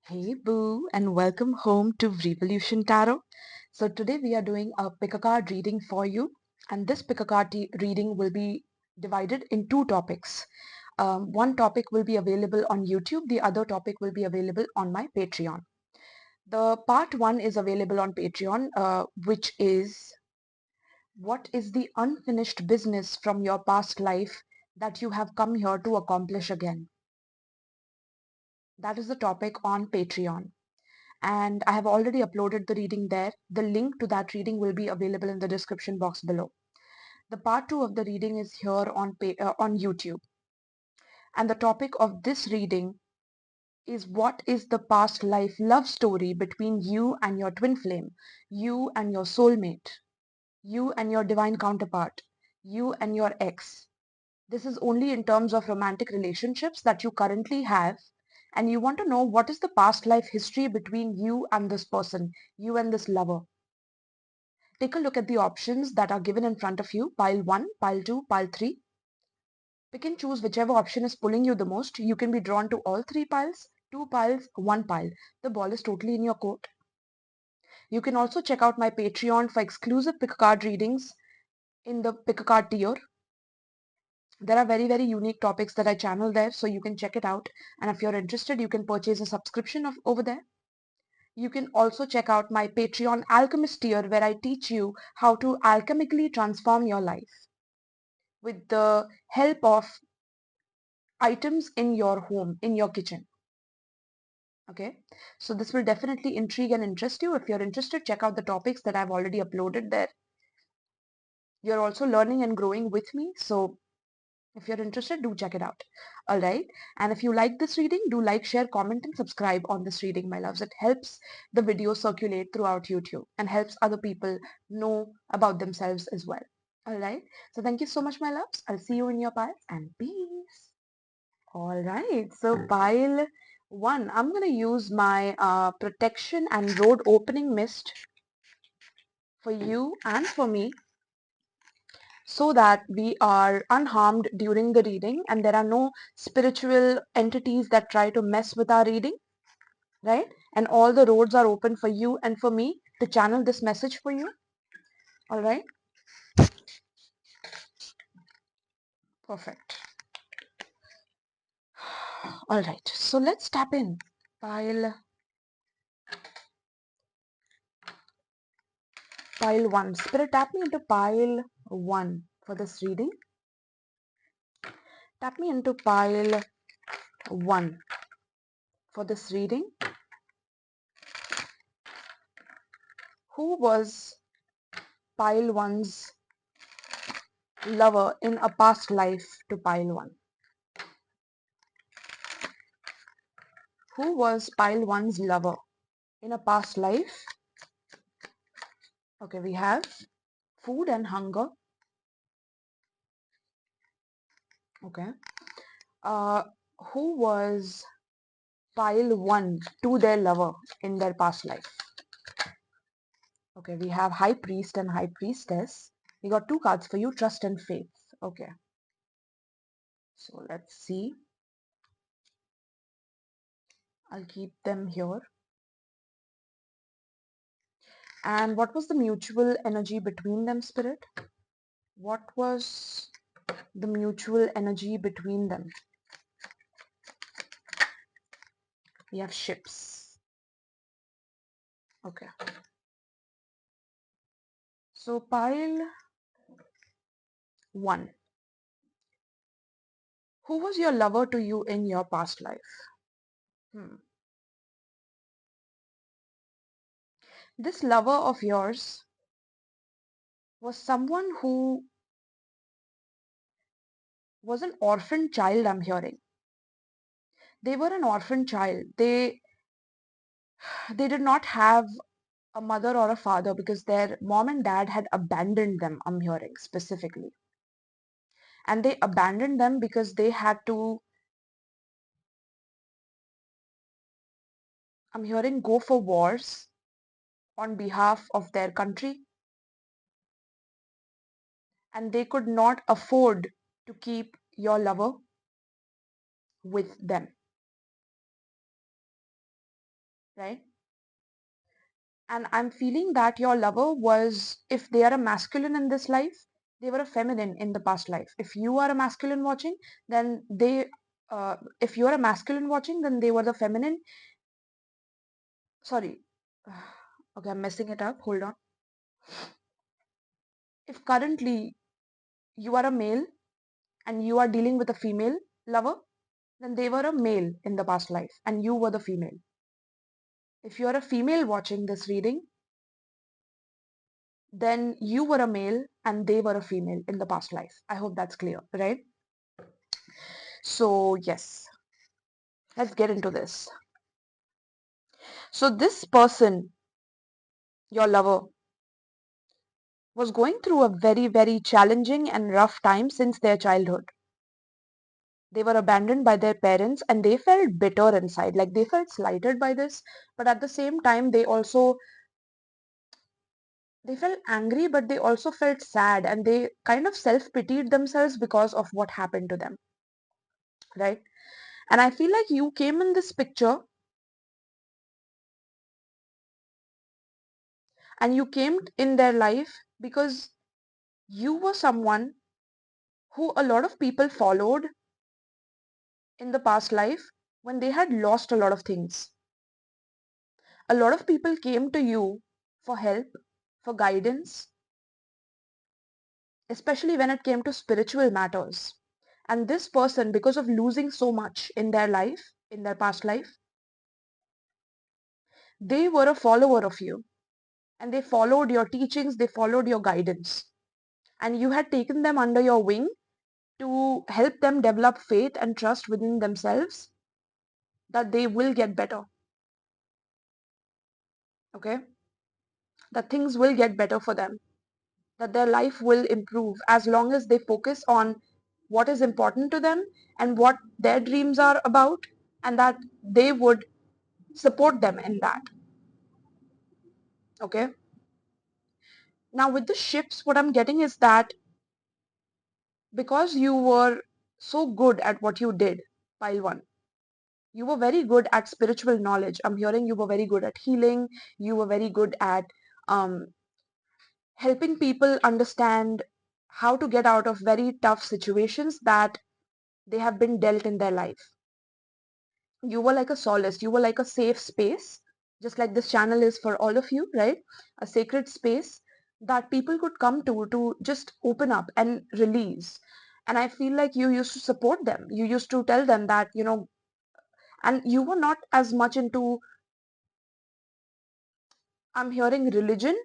Hey boo, and welcome home to Vrievolution Tarot. So today we are doing a pick a card reading for you, and this pick a card reading will be divided in two topics. One topic will be available on YouTube, the other topic will be available on my Patreon. The part one is available on Patreon, which is what is the unfinished business from your past life that you have come here to accomplish again? That is the topic on Patreon. And I have already uploaded the reading there. The link to that reading will be available in the description box below. The part 2 of the reading is here on YouTube. And the topic of this reading is what is the past life love story between you and your twin flame, you and your soulmate, you and your divine counterpart, you and your ex. This is only in terms of romantic relationships that you currently have, and you want to know what is the past life history between you and this person, you and this lover. Take a look at the options that are given in front of you, pile 1, pile 2, pile 3. Pick and choose whichever option is pulling you the most. You can be drawn to all 3 piles, 2 piles, 1 pile. The ball is totally in your court. You can also check out my Patreon for exclusive pick a card readings in the pick a card tier. There are very, very unique topics that I channel there, so you can check it out. And if you're interested, you can purchase a subscription over there. You can also check out my Patreon Alchemist tier, where I teach you how to alchemically transform your life with the help of items in your home, in your kitchen. Okay, so this will definitely intrigue and interest you. If you're interested, check out the topics that I've already uploaded there. You're also learning and growing with me, so if you're interested, do check it out. All right. And if you like this reading, do like, share, comment, and subscribe on this reading, my loves. It helps the video circulate throughout YouTube and helps other people know about themselves as well. All right. So thank you so much, my loves. I'll see you in your pile and peace. All right. So pile 1, I'm going to use my protection and road opening mist for you and for me, so that we are unharmed during the reading and there are no spiritual entities that try to mess with our reading, right? And all the roads are open for you and for me to channel this message for you. All right, perfect. All right, so let's tap in. Pile 1. Spirit, tap me into pile 1 for this reading. Tap me into pile 1 for this reading. Who was pile 1's lover in a past life to pile 1? Who was pile 1's lover in a past life? Okay, we have food and hunger. Okay. Who was pile 1 to their lover in their past life? Okay, we have High Priest and High Priestess. We got 2 cards for you, Trust and Faith. Okay. So let's see. I'll keep them here. And what was the mutual energy between them, Spirit? What was the mutual energy between them? We have ships. Okay. So pile 1. Who was your lover to you in your past life? This lover of yours was someone who was an orphan child, I'm hearing. They were an orphan child. They did not have a mother or a father because their mom and dad had abandoned them, I'm hearing specifically. And they abandoned them because they had to, I'm hearing, go for wars on behalf of their country. And they could not afford to keep your lover with them. right? And I'm feeling that your lover was, if they are a masculine in this life, they were a feminine in the past life. If you are a masculine watching, then if you are a masculine watching, then they were the feminine. Sorry. Okay, I'm messing it up. Hold on. If currently you are a male and you are dealing with a female lover, then they were a male in the past life and you were the female. If you are a female watching this reading, then you were a male and they were a female in the past life. I hope that's clear, right? So, yes, let's get into this. So, this person, your lover, was going through a very, very challenging and rough time since their childhood. They were abandoned by their parents and they felt bitter inside, like they felt slighted by this, but at the same time, they felt angry, but they also felt sad and they kind of self-pitied themselves because of what happened to them, right? And I feel like you came in this picture and you came in their life because you were someone who a lot of people followed in the past life when they had lost a lot of things. A lot of people came to you for help, for guidance, especially when it came to spiritual matters. And this person, because of losing so much in their life, in their past life, they were a follower of you and they followed your teachings, they followed your guidance. And you had taken them under your wing to help them develop faith and trust within themselves that they will get better. Okay? That things will get better for them, that their life will improve as long as they focus on what is important to them and what their dreams are about, and that they would support them in that. Okay? Now, with the shifts, what I'm getting is that because you were so good at what you did, pile one, you were very good at spiritual knowledge. I'm hearing you were very good at healing, you were very good at um, helping people understand how to get out of very tough situations that they have been dealt in their life. You were like a solace, you were like a safe space, just like this channel is for all of you, right? A sacred space that people could come to just open up and release. And I feel like you used to support them. You used to tell them that, and you were not as much into, I'm hearing, religion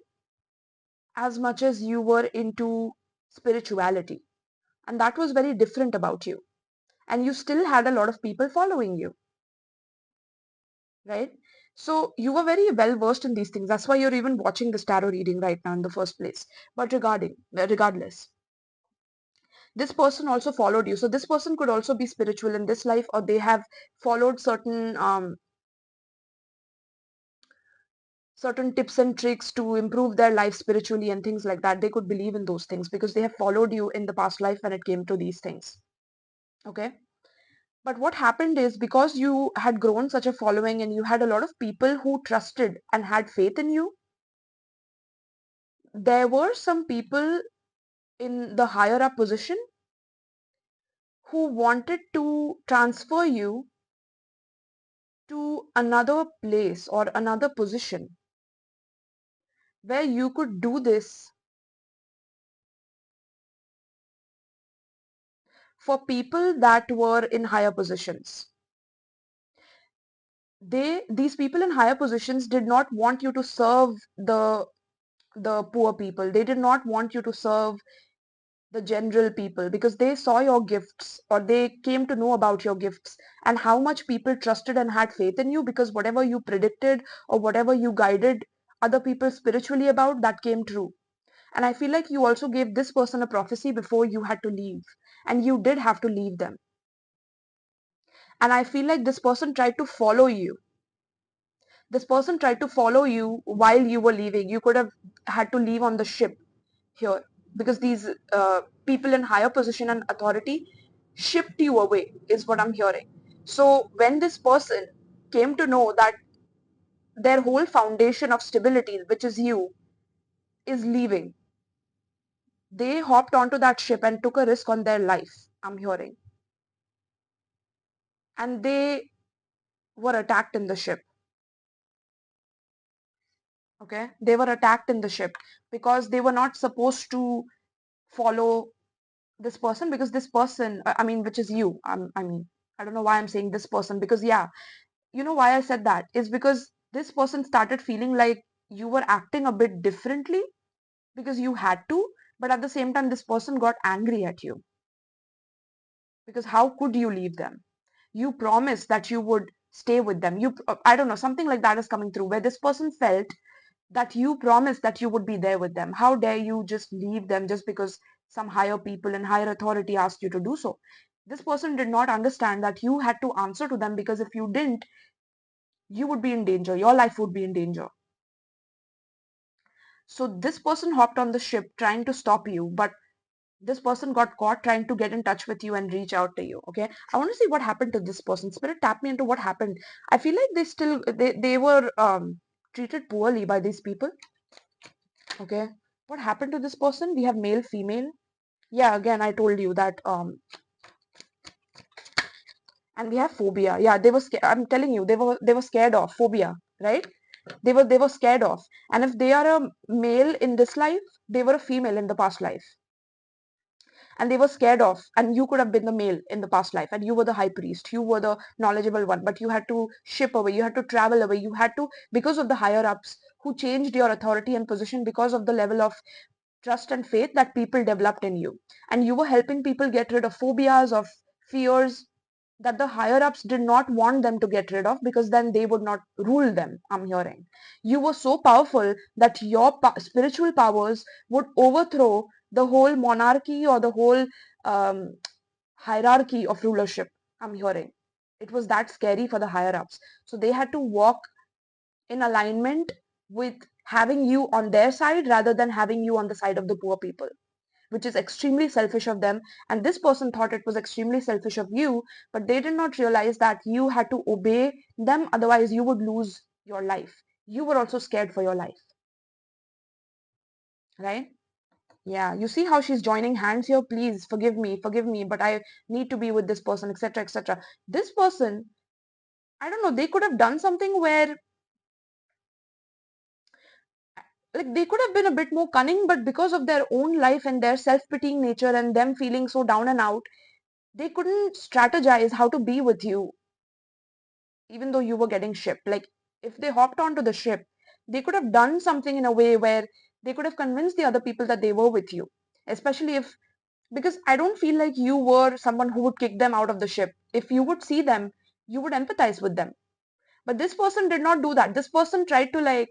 as much as you were into spirituality. And that was very different about you. And you still had a lot of people following you, right? So you were very well versed in these things. That's why you're even watching this tarot reading right now in the first place. But regardless, this person also followed you. So this person could also be spiritual in this life, or they have followed certain tips and tricks to improve their life spiritually and things like that. They could believe in those things because they have followed you in the past life when it came to these things. Okay. But what happened is, because you had grown such a following and you had a lot of people who trusted and had faith in you, there were some people in the higher up position who wanted to transfer you to another place or another position where you could do this for people that were in higher positions. These people in higher positions did not want you to serve the poor people. They did not want you to serve the general people, because they saw your gifts, or they came to know about your gifts and how much people trusted and had faith in you, because whatever you predicted or whatever you guided other people spiritually about, that came true. And I feel like you also gave this person a prophecy before you had to leave, and you did have to leave them. And I feel like this person tried to follow you. This person tried to follow you while you were leaving. You could have had to leave on the ship here, because these people in higher position and authority shipped you away, is what I'm hearing. So when this person came to know that their whole foundation of stability, which is you, is leaving. They hopped onto that ship and took a risk on their life, I'm hearing. And they were attacked in the ship. Okay? They were attacked in the ship because they were not supposed to follow this person, because this person, I mean, which is you. I mean, I don't know why I'm saying this person, because yeah, you know why I said that is because this person started feeling like you were acting a bit differently because you had to, but at the same time, this person got angry at you because how could you leave them? You promised that you would stay with them. I don't know, something like that is coming through where this person felt that you promised that you would be there with them. How dare you just leave them just because some higher people and higher authority asked you to do so? This person did not understand that you had to answer to them, because if you didn't, you would be in danger. Your life would be in danger. So this person hopped on the ship trying to stop you, but this person got caught trying to get in touch with you and reach out to you. Okay, I want to see what happened to this person. Spirit, tap me into what happened. I feel like they were treated poorly by these people. Okay, what happened to this person? We have male, female. Yeah, again, I told you that and we have phobia. Yeah, they were scared. I'm telling you, they were scared of phobia, right? They were scared of. And if they are a male in this life, they were a female in the past life. And they were scared of, and you could have been the male in the past life, and you were the high priest, you were the knowledgeable one, but you had to ship away, you had to travel away, you had to, because of the higher ups who changed your authority and position, because of the level of trust and faith that people developed in you, and you were helping people get rid of phobias, of fears that the higher ups did not want them to get rid of, because then they would not rule them. I'm hearing you were so powerful that your spiritual powers would overthrow the whole monarchy or the whole um, hierarchy of rulership. I'm hearing it was that scary for the higher ups, so they had to walk in alignment with having you on their side rather than having you on the side of the poor people, which is extremely selfish of them. And this person thought it was extremely selfish of you, but they did not realize that you had to obey them, otherwise you would lose your life. You were also scared for your life, right? Yeah, you see how she's joining hands here? Please forgive me, but I need to be with this person, etc., etc. This person, I don't know, they could have done something where, like, they could have been a bit more cunning, but because of their own life and their self-pitying nature and them feeling so down and out, they couldn't strategize how to be with you even though you were getting shipped. Like, if they hopped onto the ship, they could have done something in a way where they could have convinced the other people that they were with you. Especially if, because I don't feel like you were someone who would kick them out of the ship. If you would see them, you would empathize with them. But this person did not do that. This person tried to, like,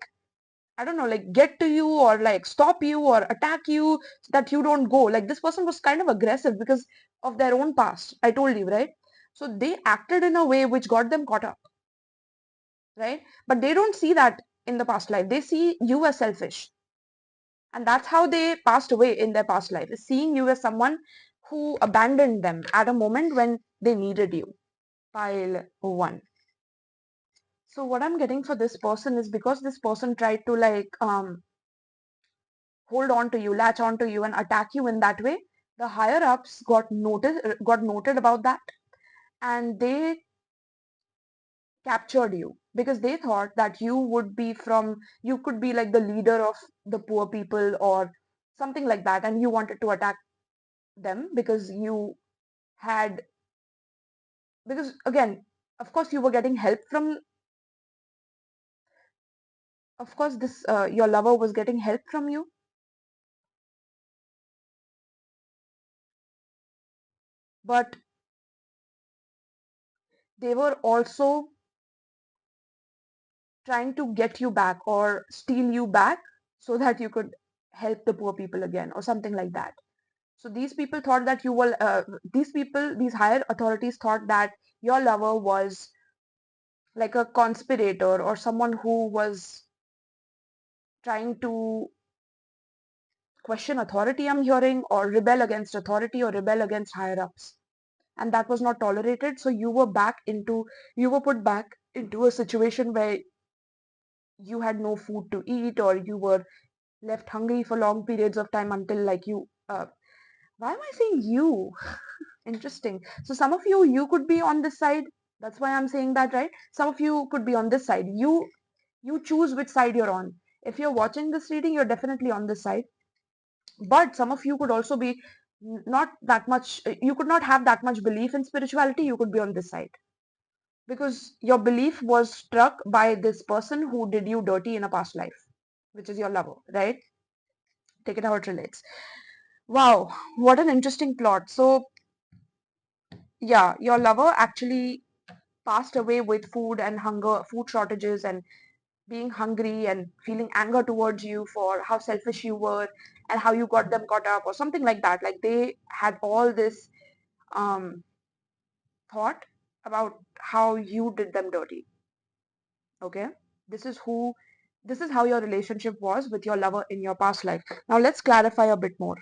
I don't know, like, get to you or like stop you or attack you so that you don't go. Like, this person was kind of aggressive because of their own past. I told you, right? So they acted in a way which got them caught up, right? But they don't see that in the past life. They see you as selfish. And that's how they passed away in their past life, is seeing you as someone who abandoned them at a moment when they needed you. Pile 1. So what I'm getting for this person is, because this person tried to, like, hold on to you, latch on to you and attack you in that way, the higher ups got noted about that, and they captured you because they thought that you could be like the leader of the poor people or something like that, and you wanted to attack them because you had, because again, of course you were getting help from, of course this your lover was getting help from you, but they were also trying to get you back or steal you back so that you could help the poor people again or something like that. So these people thought that you were, these higher authorities thought that your lover was like a conspirator or someone who was trying to question authority, I'm hearing, or rebel against authority or rebel against higher ups. And that was not tolerated. So you were put back into a situation where you had no food to eat, or you were left hungry for long periods of time until like you why am I saying you? Interesting. So some of you could be on this side. That's why I'm saying that, right? Some of you could be on this side. You choose which side you're on. If you're watching this reading, you're definitely on this side. But some of you could also be not that much, you could not have that much belief in spirituality. You could be on this side because your belief was struck by this person who did you dirty in a past life, which is your lover, right? Take it how it relates. Wow, what an interesting plot. So yeah, your lover actually passed away with food and hunger, food shortages, and being hungry and feeling anger towards you for how selfish you were and how you got them caught up or something like that. Like they had all this um, thought about how you did them dirty. Okay, this is who, this is how your relationship was with your lover in your past life. Now let's clarify a bit more.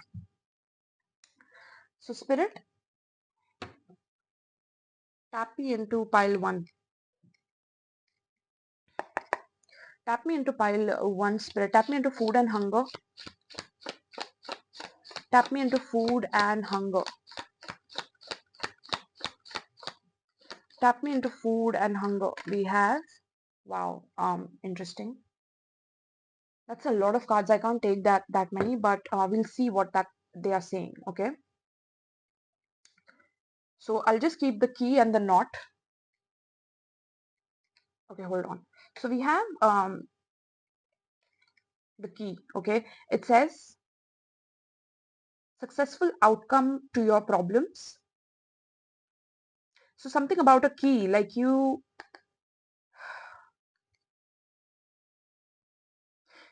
So spirit, tap me into pile one. Tap me into pile one, spirit. Tap me into food and hunger. Tap me into food and hunger. Tap me into food and hunger. We have, wow, interesting. That's a lot of cards. I can't take that many, but we'll see what that they are saying. Okay. So I'll just keep the key and the knot. Okay, hold on. So we have the key. Okay. It says successful outcome to your problems. So something about a key, like you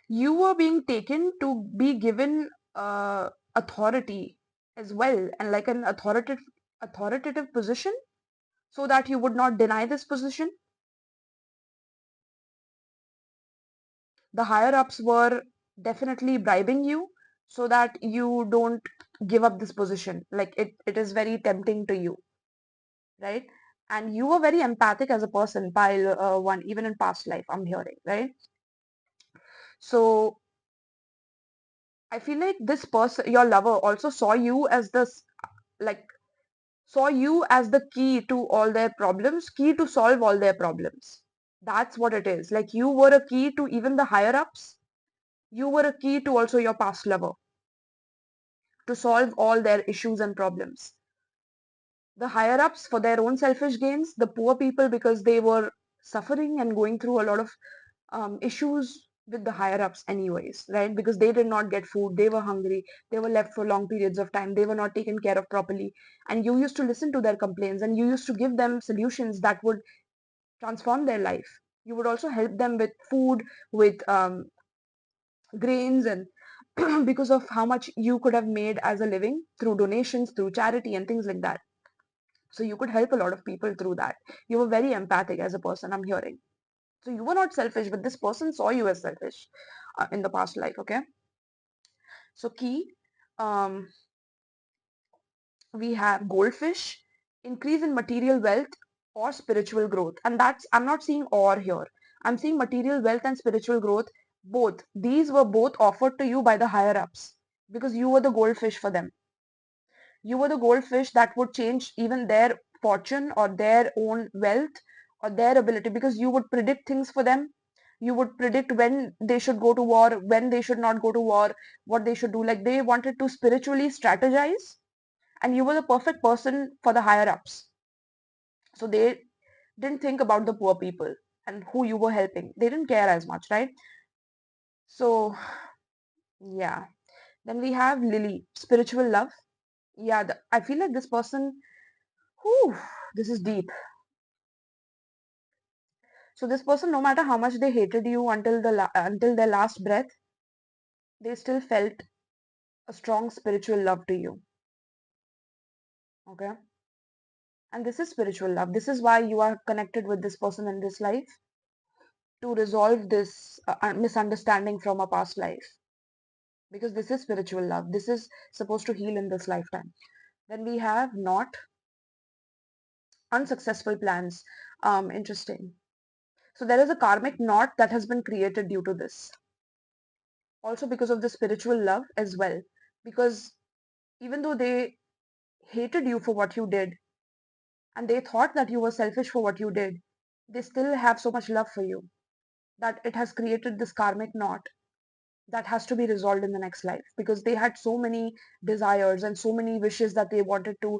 were being taken to be given authority as well, and like an authoritative position, so that you would not deny this position. The higher ups were definitely bribing you so that you don't give up this position. Like it is very tempting to you, right? And you were very empathic as a person, pile one, even in past life, I'm hearing, right? So I feel like this person, your lover, also saw you as this, like, saw you as the key to all their problems, key to solve all their problems. That's what it is. Like you were a key to even the higher ups. You were a key to also your past lover to solve all their issues and problems. The higher ups for their own selfish gains, the poor people because they were suffering and going through a lot of issues with the higher ups anyways, right? Because they did not get food, they were hungry, they were left for long periods of time, they were not taken care of properly, and you used to listen to their complaints and you used to give them solutions that would transform their life. You would also help them with food, with grains, and because of how much you could have made as a living through donations, through charity and things like that. So you could help a lot of people through that. You were very empathic as a person, I'm hearing. So you were not selfish, but this person saw you as selfish in the past life. Okay. So key, um, we have goldfish, increase in material wealth or spiritual growth. And that's, I'm not seeing or here. I'm seeing material wealth and spiritual growth. Both. These were both offered to you by the higher ups because you were the goldfish for them. You were the goldfish that would change even their fortune or their own wealth or their ability, because you would predict things for them. You would predict when they should go to war, when they should not go to war, what they should do. Like they wanted to spiritually strategize, and you were the perfect person for the higher ups. So they didn't think about the poor people and who you were helping. They didn't care as much, right? So, yeah. Then we have Lily, spiritual love. Yeah, I feel like this person, whew, this is deep. So this person, no matter how much they hated you until until their last breath, they still felt a strong spiritual love to you. Okay, and this is spiritual love. This is why you are connected with this person in this life, to resolve this misunderstanding from a past life. Because this is spiritual love. This is supposed to heal in this lifetime. Then we have not unsuccessful plans. Interesting. So there is a karmic knot that has been created due to this. Also because of the spiritual love as well. Because even though they hated you for what you did and they thought that you were selfish for what you did, they still have so much love for you that it has created this karmic knot that has to be resolved in the next life, because they had so many desires and so many wishes that they wanted to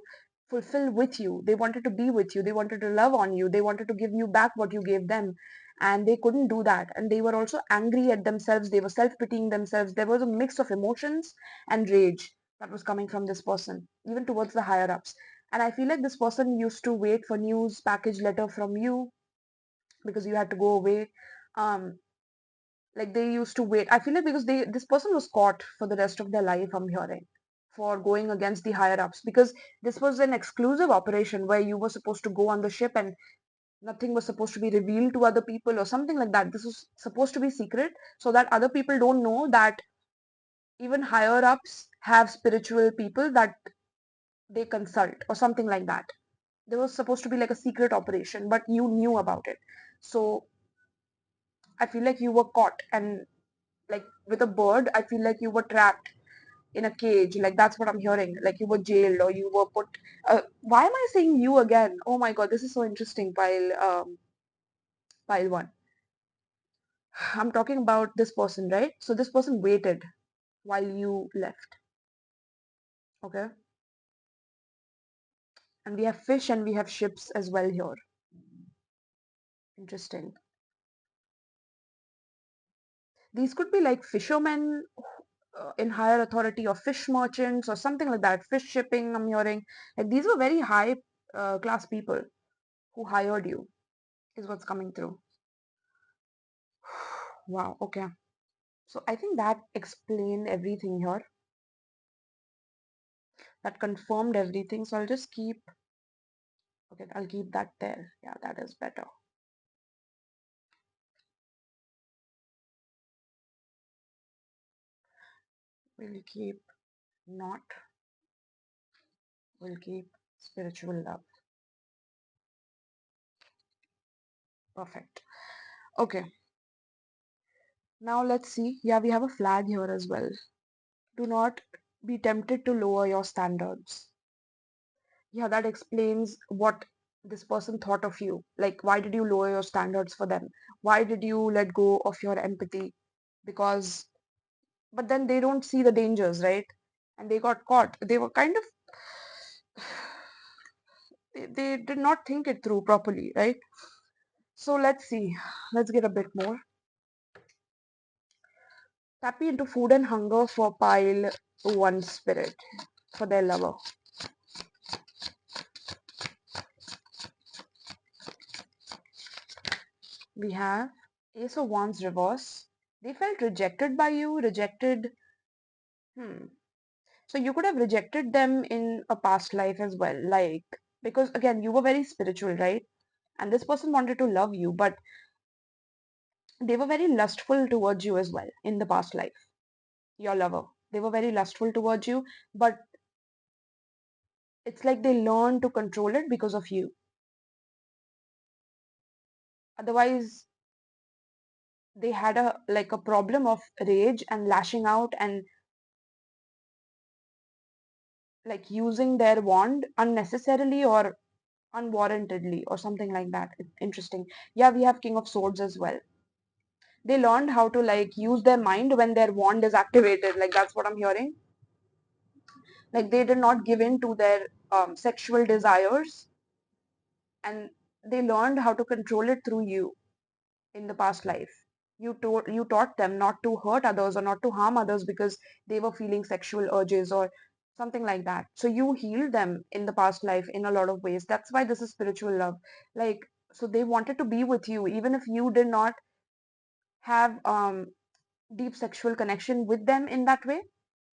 fulfill with you. They wanted to be with you, they wanted to love on you, they wanted to give you back what you gave them, and they couldn't do that. And they were also angry at themselves, they were self-pitying themselves. There was a mix of emotions and rage that was coming from this person, even towards the higher ups. And I feel like this person used to wait for news package letter from you because you had to go away. um like they used to wait. I feel like because this person was caught for the rest of their life, I'm hearing, for going against the higher ups, because this was an exclusive operation where you were supposed to go on the ship and nothing was supposed to be revealed to other people or something like that. This was supposed to be secret so that other people don't know that even higher ups have spiritual people that they consult or something like that. There was supposed to be like a secret operation, but you knew about it. So I feel like you were caught, and like with a bird, I feel like you were trapped in a cage. Like that's what I'm hearing. Like you were jailed or you were put. Why am I saying you again? Oh my god, this is so interesting. Pile one. I'm talking about this person, right? So this person waited while you left. Okay, and we have fish and we have ships as well here. Interesting. These could be like fishermen in higher authority, or fish merchants or something like that. Fish shipping, I'm hearing. Like these were very high class people who hired you, is what's coming through. Wow, okay. So I think that explained everything here. That confirmed everything. So I'll just keep, okay, I'll keep that there. Yeah, that is better. We'll keep not, we'll keep spiritual love. Perfect. Okay. Now let's see. Yeah, we have a flag here as well. Do not be tempted to lower your standards. Yeah, that explains what this person thought of you. Like, why did you lower your standards for them? Why did you let go of your empathy? Because, but then they don't see the dangers, right? And they got caught. They were kind of, they did not think it through properly, right? So let's see. Let's get a bit more. Tapping into food and hunger for pile one spirit, for their lover. We have Ace of Wands reverse. They felt rejected by you, rejected. So you could have rejected them in a past life as well. Like, because again, you were very spiritual, right? And this person wanted to love you, but they were very lustful towards you as well in the past life. Your lover. They were very lustful towards you, but it's like they learned to control it because of you. Otherwise, they had a like a problem of rage and lashing out and like using their wand unnecessarily or unwarrantedly or something like that. Interesting. Yeah, we have King of Swords as well. They learned how to like use their mind when their wand is activated. Like that's what I'm hearing. Like they did not give in to their sexual desires, and they learned how to control it through you in the past life. You taught them not to hurt others or not to harm others because they were feeling sexual urges or something like that. So you healed them in the past life in a lot of ways. That's why this is spiritual love. Like, so they wanted to be with you even if you did not have deep sexual connection with them in that way.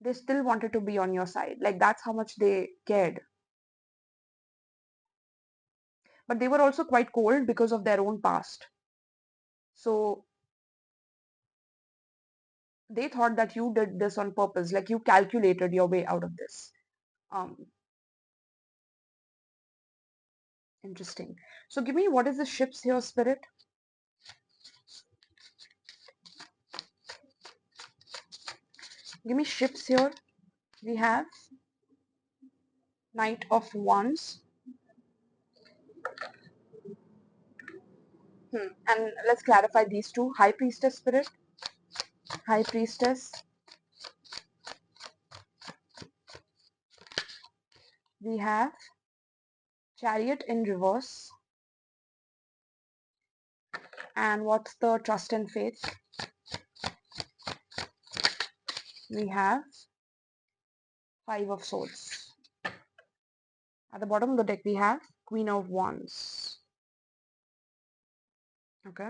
They still wanted to be on your side. Like that's how much they cared. But they were also quite cold because of their own past. So they thought that you did this on purpose, like you calculated your way out of this. um Interesting. So give me, what is the ships here, spirit? Give me shifts here. We have Knight of Wands. And let's clarify these two. High Priestess spirit. High Priestess. We have Chariot in reverse. And what's the Trust and Faith? We have Five of Swords. At the bottom of the deck, we have Queen of Wands. Okay.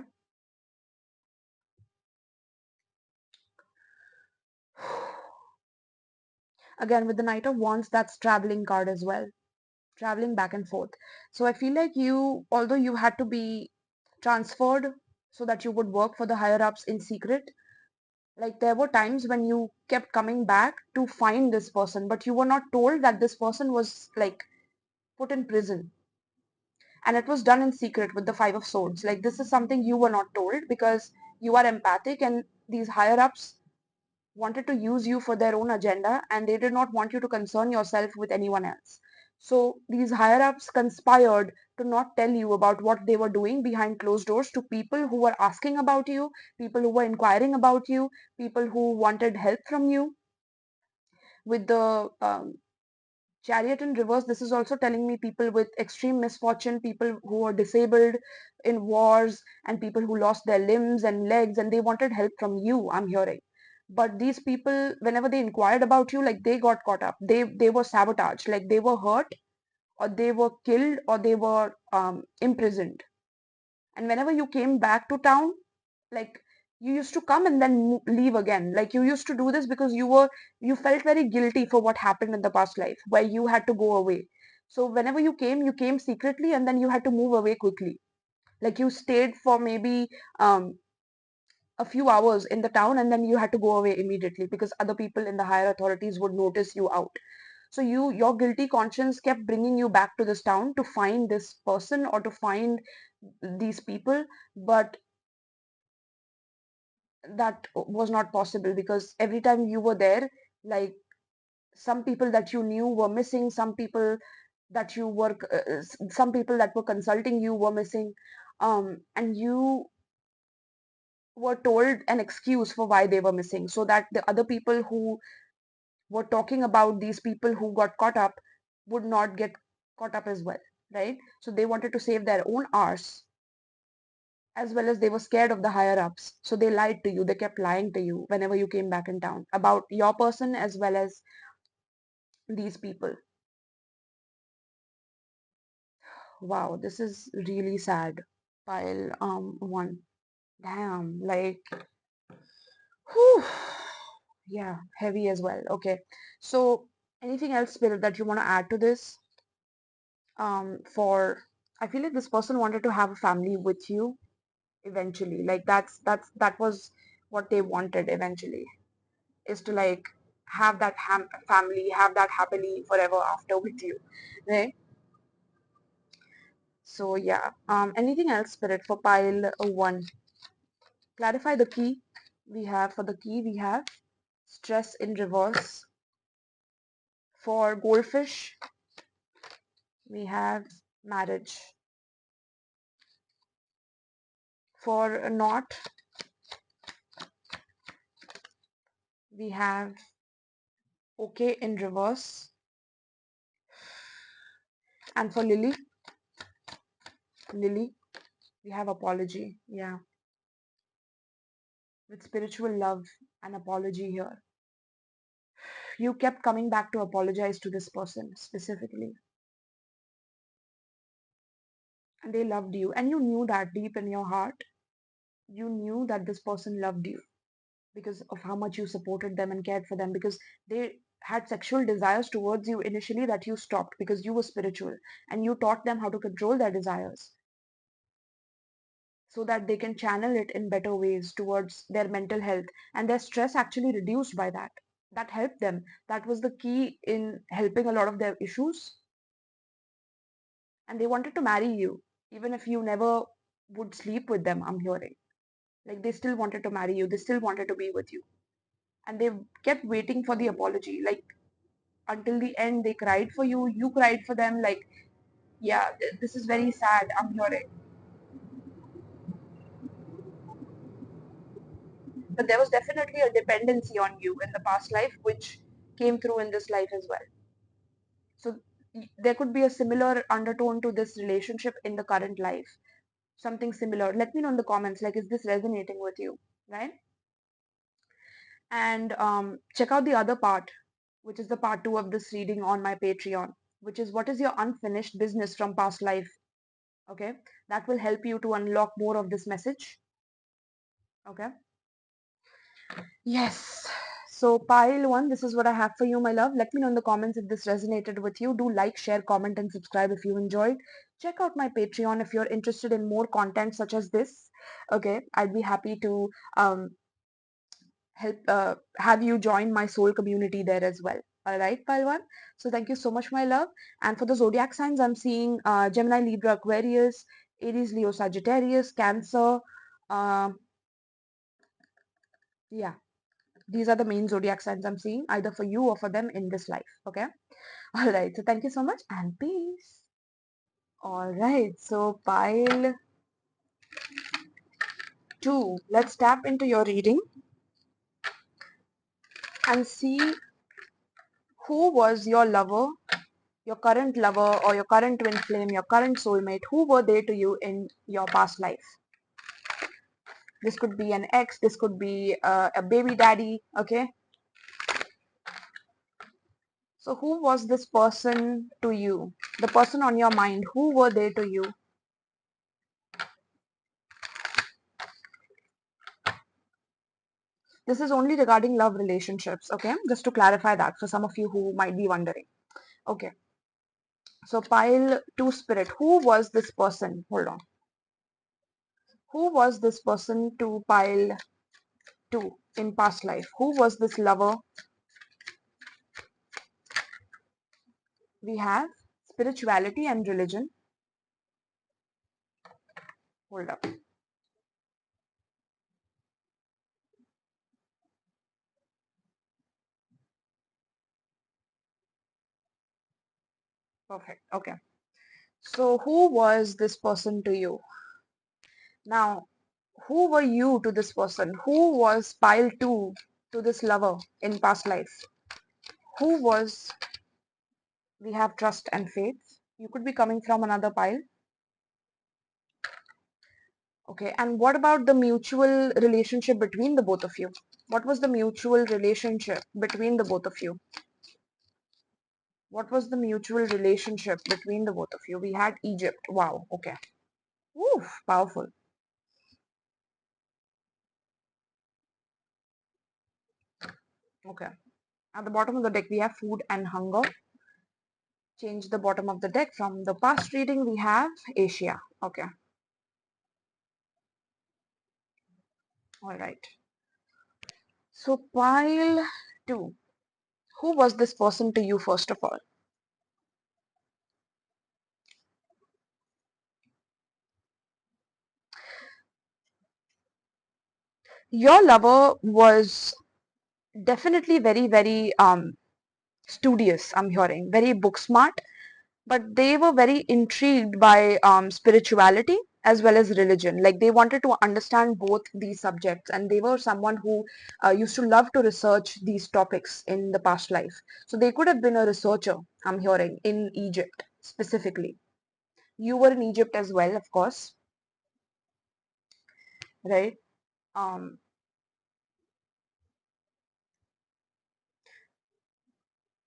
Again, with the Knight of Wands, that's traveling card as well. Traveling back and forth. So I feel like you, although you had to be transferred so that you would work for the higher ups in secret, like there were times when you kept coming back to find this person, but you were not told that this person was like put in prison. And it was done in secret with the Five of Swords. Like this is something you were not told because you are empathic, and these higher ups wanted to use you for their own agenda, and they did not want you to concern yourself with anyone else. So these higher ups conspired to not tell you about what they were doing behind closed doors to people who were asking about you, people who were inquiring about you, people who wanted help from you. With the Chariot in reverse, this is also telling me people with extreme misfortune, people who are disabled in wars, and people who lost their limbs and legs, and they wanted help from you, I'm hearing. But these people, whenever they inquired about you, like they got caught up. They were sabotaged, like they were hurt, or they were killed, or they were imprisoned. And whenever you came back to town, like you used to come and then leave again. Like you used to do this because you felt very guilty for what happened in the past life where you had to go away. So whenever you came secretly, and then you had to move away quickly. Like you stayed for maybe um, a few hours in the town, and then you had to go away immediately because other people in the higher authorities would notice you out. So your guilty conscience kept bringing you back to this town to find this person or to find these people, but that was not possible because every time you were there, like some people that you knew were missing, some people that you were some people that were consulting you were missing, and you were told an excuse for why they were missing so that the other people who were talking about these people who got caught up would not get caught up as well, right? So they wanted to save their own arse, as well as they were scared of the higher ups. So they lied to you. They kept lying to you whenever you came back in town about your person as well as these people. Wow, this is really sad. Pile one. Damn, like whew. Yeah, heavy as well. Okay. So anything else, Spirit, that you want to add to this? For I feel like this person wanted to have a family with you eventually. Like that was what they wanted eventually, is to like have that family, have that happily forever after with you, right? So yeah, anything else, Spirit, for pile one? Clarify the key. We have for the key, we have stress in reverse. For goldfish, we have marriage. For a knot, we have okay in reverse. And for lily, we have apology. Yeah, with spiritual love and apology here. You kept coming back to apologize to this person specifically, and they loved you, and you knew that deep in your heart. You knew that this person loved you because of how much you supported them and cared for them, because they had sexual desires towards you initially that you stopped because you were spiritual, and you taught them how to control their desires so that they can channel it in better ways towards their mental health, and their stress actually reduced by that. That helped them. That was the key in helping a lot of their issues. And they wanted to marry you even if you never would sleep with them, I'm hearing. Like they still wanted to marry you, they still wanted to be with you. and they kept waiting for the apology. Like until the end, they cried for you. You cried for them. Like, yeah, this is very sad. I'm hearing. But there was definitely a dependency on you in the past life, which came through in this life as well. So there could be a similar undertone to this relationship in the current life. Something similar. Let me know in the comments, like, is this resonating with you, right? And check out the other part, which is the part 2 of this reading on my Patreon, which is what is your unfinished business from past life. Okay, that will help you to unlock more of this message. Okay. Yes. So pile 1, this is what I have for you, my love. Let me know in the comments if this resonated with you. Do like, share, comment, and subscribe if you enjoyed. Check out my Patreon if you're interested in more content such as this. Okay, I'd be happy to help have you join my soul community there as well. All right, pile 1. So thank you so much, my love. And for the zodiac signs, I'm seeing Gemini, Libra, Aquarius, Aries, Leo, Sagittarius, Cancer. Yeah, these are the main zodiac signs I'm seeing, either for you or for them in this life. Okay. All right. So thank you so much and peace. All right. So pile 2. Let's tap into your reading and see who was your lover, your current lover, or your current twin flame, your current soulmate. Who were they to you in your past life? This could be an ex. This could be a baby daddy. Okay. So who was this person to you? The person on your mind. Who were they to you? This is only regarding love relationships, okay? Just to clarify that for some of you who might be wondering. Okay. So pile 2 spirit. Who was this person? Hold on. Who was this person to pile 2 in past life? Who was this lover? We have spirituality and religion. Hold up. Perfect. Okay. So who was this person to you? Now, who were you to this person? Who was pile 2 to this lover in past life? Who was, we have trust and faith. You could be coming from another pile. Okay, and what about the mutual relationship between the both of you? What was the mutual relationship between the both of you? What was the mutual relationship between the both of you? We had Egypt. Wow, okay. Oof, powerful. Okay. At the bottom of the deck, we have food and hunger. Change the bottom of the deck. From the past reading, we have Asia. Okay. All right. So pile 2. Who was this person to you first of all? Your lover was definitely very, very studious, I'm hearing, very book smart, but they were very intrigued by spirituality as well as religion. Like they wanted to understand both these subjects, and they were someone who used to love to research these topics in the past life. So they could have been a researcher, I'm hearing, in Egypt specifically. You were in Egypt as well, of course, right? Um,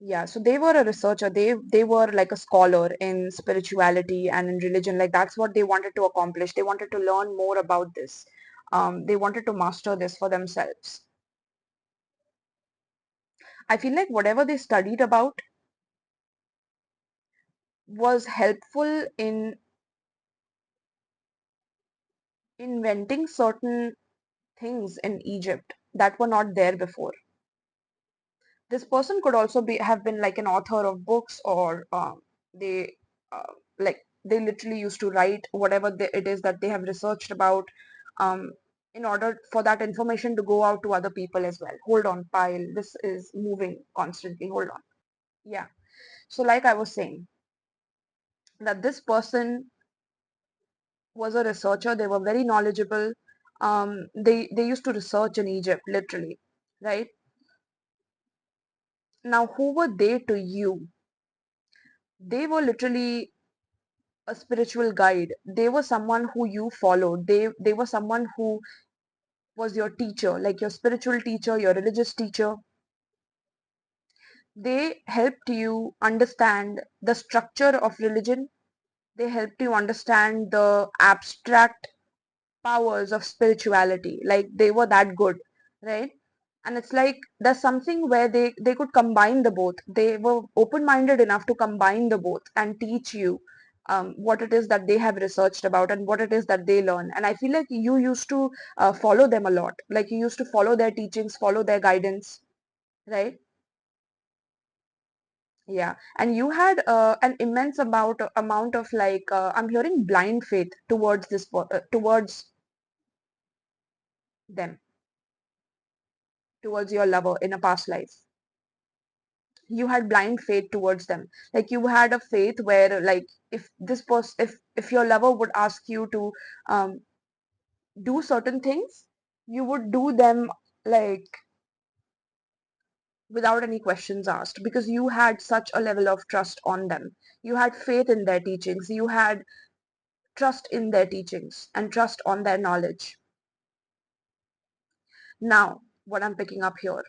Yeah, so they were a researcher. They were like a scholar in spirituality and in religion. Like that's what they wanted to accomplish. They wanted to learn more about this. They wanted to master this for themselves. I feel like whatever they studied about was helpful in inventing certain things in Egypt that were not there before. This person could also be have been like an author of books, or they like they literally used to write whatever it is that they have researched about. in order for that information to go out to other people as well. Hold on, pile. This is moving constantly. Hold on. Yeah. So like I was saying, that this person was a researcher. They were very knowledgeable. They used to research in Egypt, literally, right? Now, who were they to you? They were literally a spiritual guide. They were someone who you followed. They were someone who was your teacher, like your spiritual teacher, your religious teacher. They helped you understand the structure of religion. They helped you understand the abstract powers of spirituality. Like they were that good, right? And it's like there's something where they could combine the both. They were open-minded enough to combine the both and teach you what it is that they have researched about and what it is that they learn. And I feel like you used to follow them a lot. Like you used to follow their teachings, follow their guidance, right? Yeah, and you had an immense amount of like I'm hearing blind faith towards towards them, towards your lover in a past life. You had blind faith towards them. Like you had a faith where like if this person, if your lover would ask you to um, do certain things, you would do them like without any questions asked because you had such a level of trust on them. You had faith in their teachings. You had trust in their teachings and trust on their knowledge. Now, what I'm picking up here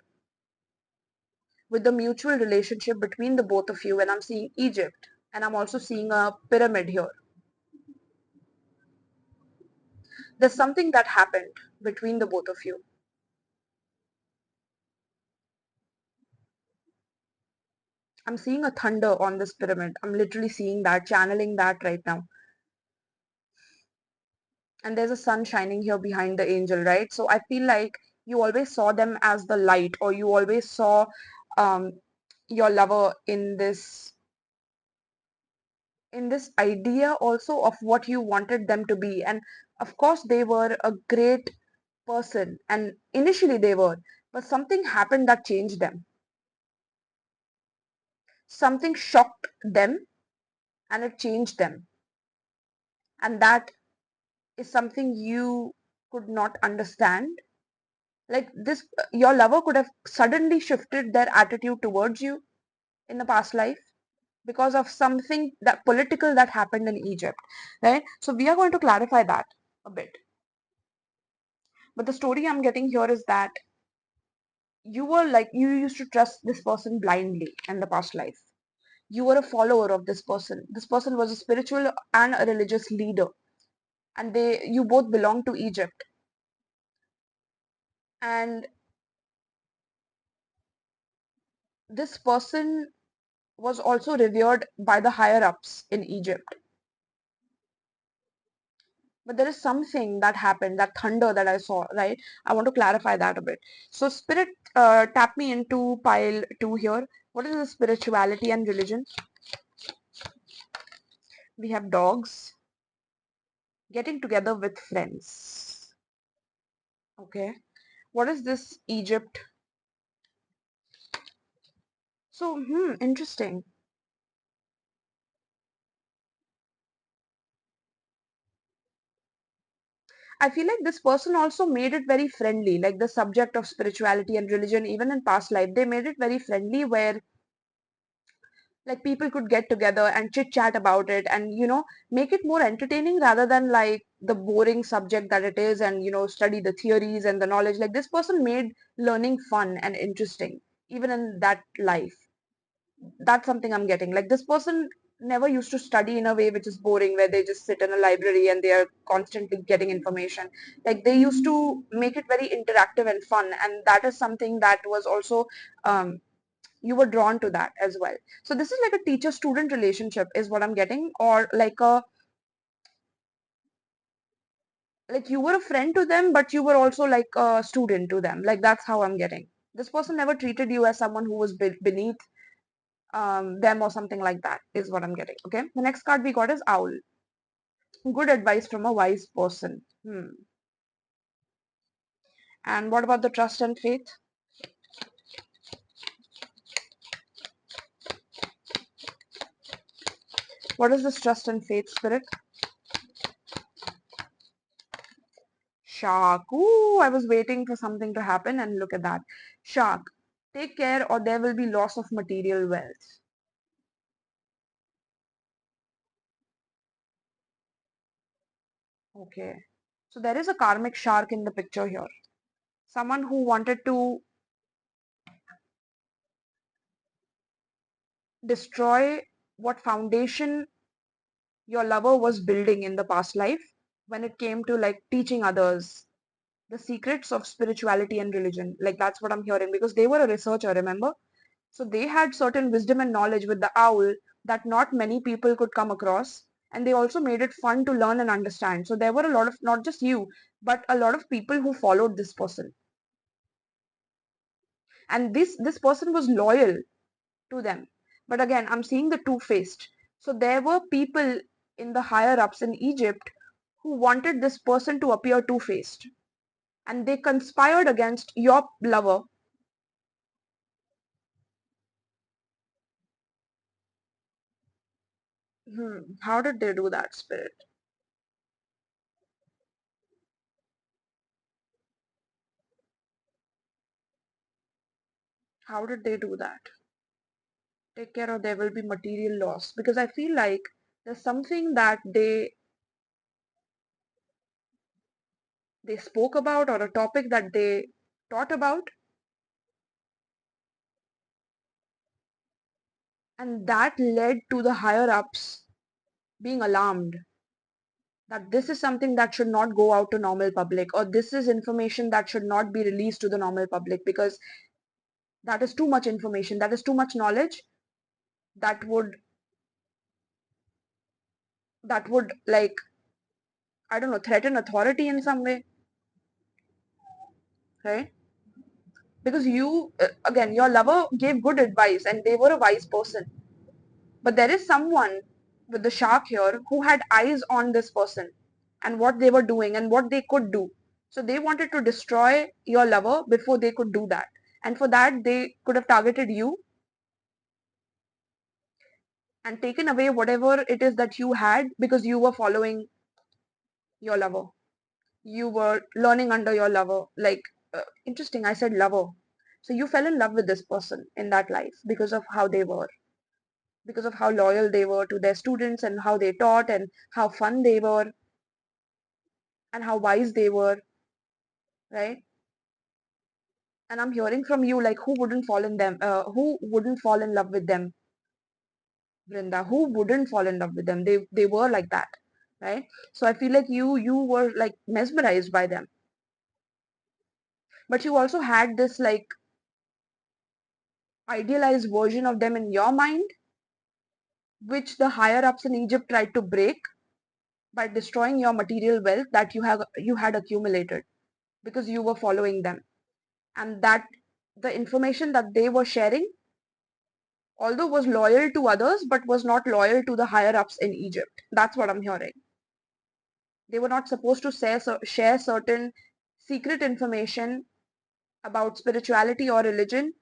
with the mutual relationship between the both of you, and I'm seeing Egypt and I'm also seeing a pyramid here. There's something that happened between the both of you. I'm seeing a thunder on this pyramid. I'm literally seeing that, channeling that right now. And there's a sun shining here behind the angel, right? So I feel like you always saw them as the light, or you always saw um, your lover in this idea also of what you wanted them to be. And of course, they were a great person, and initially they were, but something happened that changed them. Something shocked them and it changed them. And that is something you could not understand. Like this, your lover could have suddenly shifted their attitude towards you in the past life because of something that political that happened in Egypt, right? So we are going to clarify that a bit. But the story I'm getting here is that you were like, you used to trust this person blindly in the past life. You were a follower of this person. This person was a spiritual and a religious leader, and you both belong to Egypt. And this person was also revered by the higher ups in Egypt. But there is something that happened, that thunder that I saw, right? I want to clarify that a bit. So, spirit, tap me into pile 2 here. What is the spirituality and religion? We have dogs, getting together with friends. Okay. What is this Egypt? So, interesting. I feel like this person also made it very friendly, like the subject of spirituality and religion, even in past life, they made it very friendly where like people could get together and chit chat about it and make it more entertaining rather than like the boring subject that it is, and study the theories and the knowledge. Like this person made learning fun and interesting even in that life. That's something I'm getting. Like this person never used to study in a way which is boring, where they just sit in a library and they are constantly getting information. Like they used to make it very interactive and fun, and that is something that was also you were drawn to that as well. So this is like a teacher student relationship is what I'm getting, or like you were a friend to them but you were also like a student to them. Like that's how I'm getting. This person never treated you as someone who was beneath them or something like that is what I'm getting. Okay, the next card we got is owl. Good advice from a wise person. And what about the trust and faith? What is this trust and faith, spirit? Shark. Ooh, I was waiting for something to happen, and look at that. Shark. Take care or there will be loss of material wealth. Okay. So there is a karmic shark in the picture here. Someone who wanted to destroy what foundation your lover was building in the past life when it came to like teaching others the secrets of spirituality and religion. Like that's what I'm hearing because they were a researcher, remember? So they had certain wisdom and knowledge with the owl that not many people could come across. And they also made it fun to learn and understand. So there were a lot of, not just you, but a lot of people who followed this person. And this person was loyal to them. But again, I'm seeing the two-faced. So there were people in the higher ups in Egypt who wanted this person to appear two-faced. And they conspired against your lover. How did they do that, spirit? How did they do that? Take care or there will be material loss. Because I feel like there's something that they spoke about or a topic that they taught about, and that led to the higher ups being alarmed that this is something that should not go out to normal public, or this is information that should not be released to the normal public, because that is too much information, that is too much knowledge that would like, I don't know, threaten authority in some way, right? Because you again, your lover gave good advice and they were a wise person, but there is someone with the shark here who had eyes on this person and what they were doing and what they could do. So they wanted to destroy your lover before they could do that. And for that, they could have targeted you and taken away whatever it is that you had because you were following your lover. You were learning under your lover. Like, interesting, I said lover. So you fell in love with this person in that life because of how they were, because of how loyal they were to their students and how they taught and how fun they were and how wise they were, right? And I'm hearing from you like who wouldn't fall in love with them, Brinda? Who wouldn't fall in love with them? They were like that, right? So I feel like you were like mesmerized by them, but you also had this like idealized version of them in your mind, which the higher ups in Egypt tried to break by destroying your material wealth that you had accumulated because you were following them, and that the information that they were sharing although was loyal to others but was not loyal to the higher ups in Egypt. That's what I'm hearing. They were not supposed to share certain secret information about spirituality or religion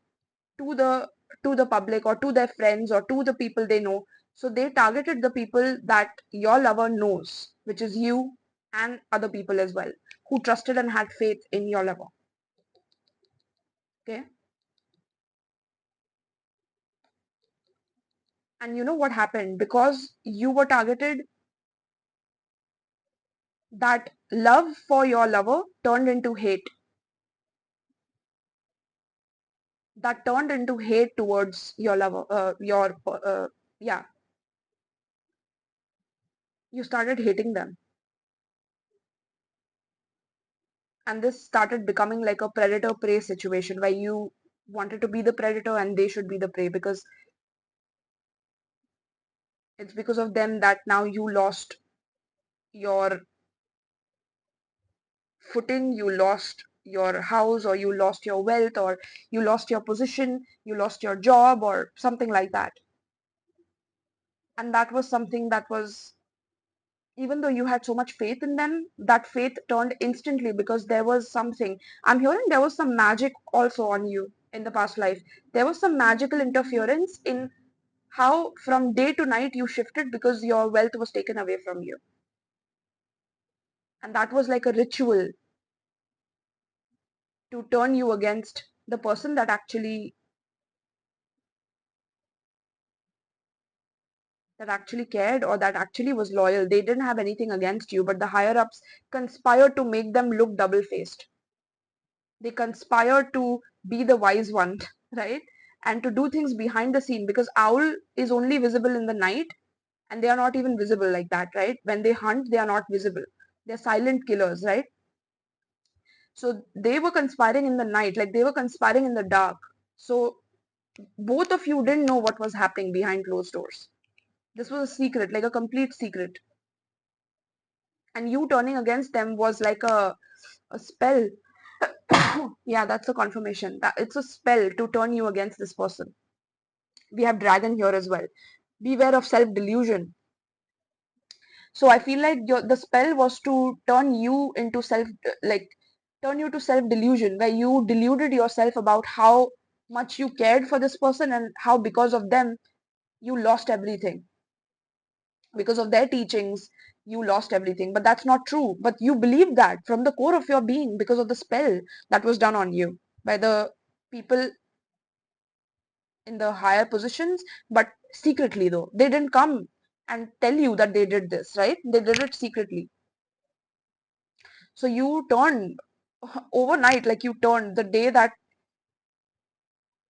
to the public or to their friends or to the people they know. So they targeted the people that your lover knows, which is you and other people as well, who trusted and had faith in your lover. Okay. And you know what happened? Because you were targeted, that love for your lover turned into hate. That turned into hate towards your lover. Yeah, you started hating them. And this started becoming like a predator prey situation where you wanted to be the predator and they should be the prey, because it's because of them that now you lost your footing, you lost your house, or you lost your wealth, or you lost your position, you lost your job, or something like that. And that was something that was, even though you had so much faith in them, that faith turned instantly because there was something. I'm hearing there was some magic also on you in the past life. There was some magical interference in how from day to night you shifted because your wealth was taken away from you. And that was like a ritual to turn you against the person that actually cared or that actually was loyal. They didn't have anything against you, but the higher ups conspired to make them look double faced. They conspired to be the wise one, right? And to do things behind the scene, because owl is only visible in the night, and they are not even visible like that, right? When they hunt, they are not visible. They're silent killers, right? So they were conspiring in the night, like they were conspiring in the dark. So both of you didn't know what was happening behind closed doors. This was a secret, like a complete secret. And you turning against them was like a spell. Yeah, that's a confirmation. That it's a spell to turn you against this person. We have dragon here as well. Beware of self-delusion. So I feel like the spell was to turn you into turn you to self-delusion, where you deluded yourself about how much you cared for this person and how because of them you lost everything. Because of their teachings, you lost everything. But that's not true. But you believe that from the core of your being because of the spell that was done on you by the people in the higher positions, but secretly though. They didn't come and tell you that they did this, right? They did it secretly. So you turned overnight, like you turned the day that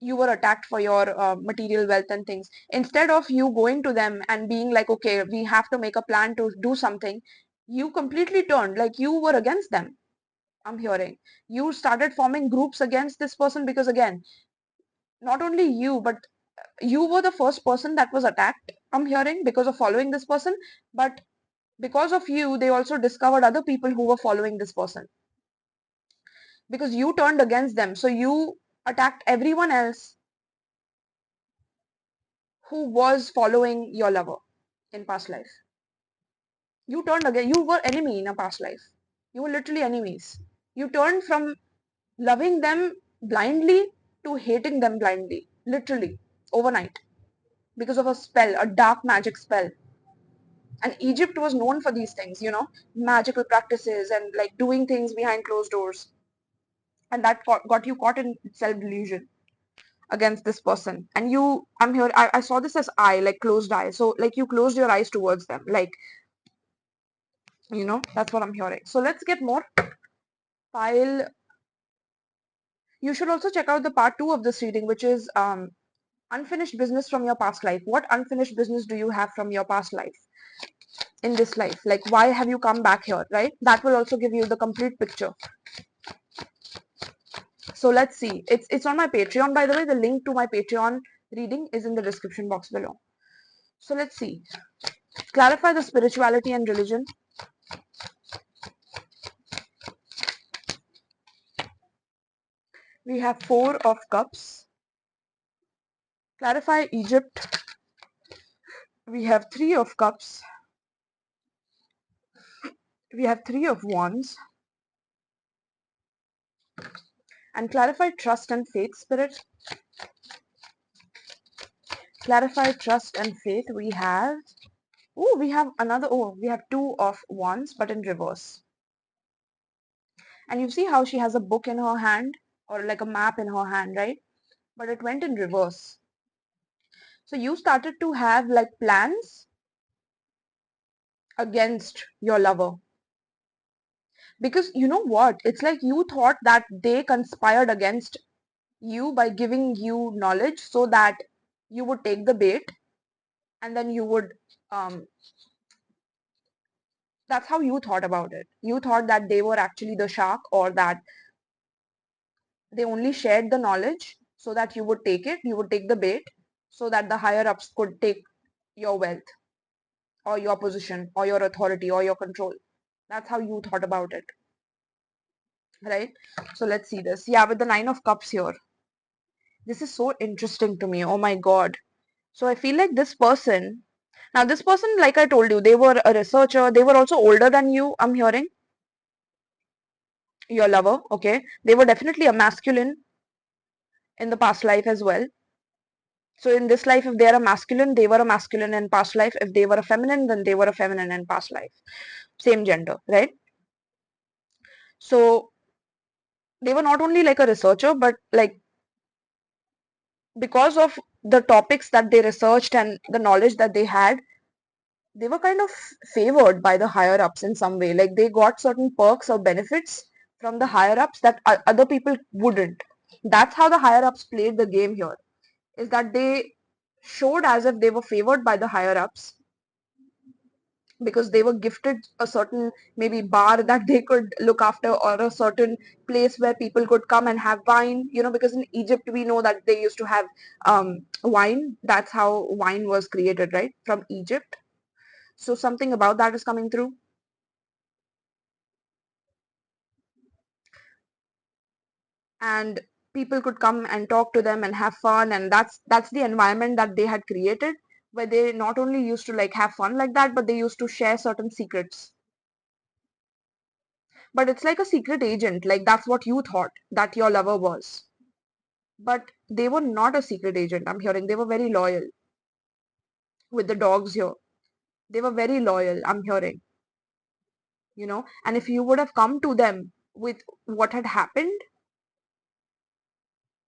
you were attacked for your material wealth and things. Instead of you going to them and being like, okay, we have to make a plan to do something, you completely turned, like you were against them. I'm hearing you started forming groups against this person because, again, not only you, but you were the first person that was attacked. I'm hearing because of following this person, but because of you, they also discovered other people who were following this person because you turned against them. So you attacked everyone else who was following your lover in past life. You turned again. You were enemy in a past life. You were literally enemies. You turned from loving them blindly to hating them blindly, literally overnight, because of a spell, a dark magic spell. And Egypt was known for these things, magical practices and like doing things behind closed doors. And that got you caught in self-delusion against this person. And I'm here, I saw this as eye, like closed eye. So like you closed your eyes towards them, like, that's what I'm hearing. So let's get more. Pile. You should also check out the part 2 of this reading, which is unfinished business from your past life. What unfinished business do you have from your past life in this life? Like, why have you come back here, right? That will also give you the complete picture. So let's see. It's on my Patreon, by the way. The link to my Patreon reading is in the description box below. So let's see. Clarify the spirituality and religion. We have 4 of cups. Clarify Egypt. We have 3 of cups. We have 3 of wands. And clarify trust and faith, spirit. Clarify trust and faith. We have we have another, we have 2 of wands, but in reverse. And you see how she has a book in her hand or like a map in her hand, right? But it went in reverse. So you started to have like plans against your lover. Because you know what? It's like you thought that they conspired against you by giving you knowledge so that you would take the bait and then you would that's how you thought about it. You thought that they were actually the shark, or that they only shared the knowledge so that you would take it, you would take the bait, so that the higher ups could take your wealth or your position or your authority or your control. That's how you thought about it, right? So let's see this. Yeah, with the 9 of cups here. This is so interesting to me. Oh my God. So I feel like this person Now this person, like I told you, they were a researcher. They were also older than you, I'm hearing. Your lover, okay? They were definitely a masculine in the past life as well. So in this life, if they are a masculine, they were a masculine in past life. If they were a feminine, then they were a feminine in past life. Same gender, right? So they were not only like a researcher, but like because of the topics that they researched and the knowledge that they had, they were kind of favored by the higher ups in some way. Like they got certain perks or benefits from the higher ups that other people wouldn't. That's how the higher ups played the game here, is that they showed as if they were favored by the higher ups because they were gifted a certain maybe bar that they could look after, or a certain place where people could come and have wine, because in Egypt we know that they used to have wine. That's how wine was created, right, from Egypt. So something about that is coming through. And people could come and talk to them and have fun, and that's the environment that they had created, where they not only used to like have fun like that, but they used to share certain secrets. But it's like a secret agent, like that's what you thought that your lover was. But they were not a secret agent, I'm hearing. They were very loyal. With the dogs here, they were very loyal, I'm hearing. And if you would have come to them with what had happened,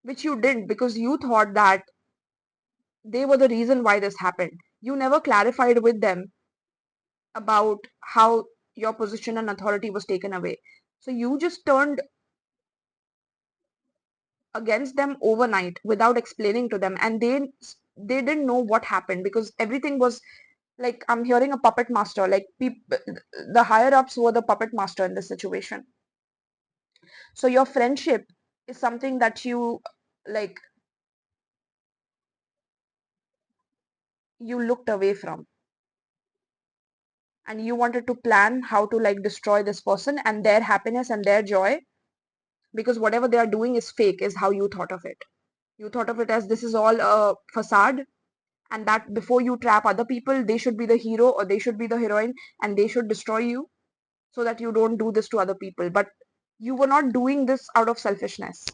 which you didn't, because you thought that they were the reason why this happened, you never clarified with them about how your position and authority was taken away. So you just turned against them overnight without explaining to them, and they didn't know what happened, because everything was like, I'm hearing a puppet master. Like the higher ups were the puppet master in this situation. So your friendship is something that you like, you looked away from, and you wanted to plan how to like destroy this person and their happiness and their joy, because whatever they are doing is fake, is how you thought of it. You thought of it as this is all a facade, and that before you trap other people, they should be the hero or they should be the heroine, and they should destroy you so that you don't do this to other people. But you were not doing this out of selfishness.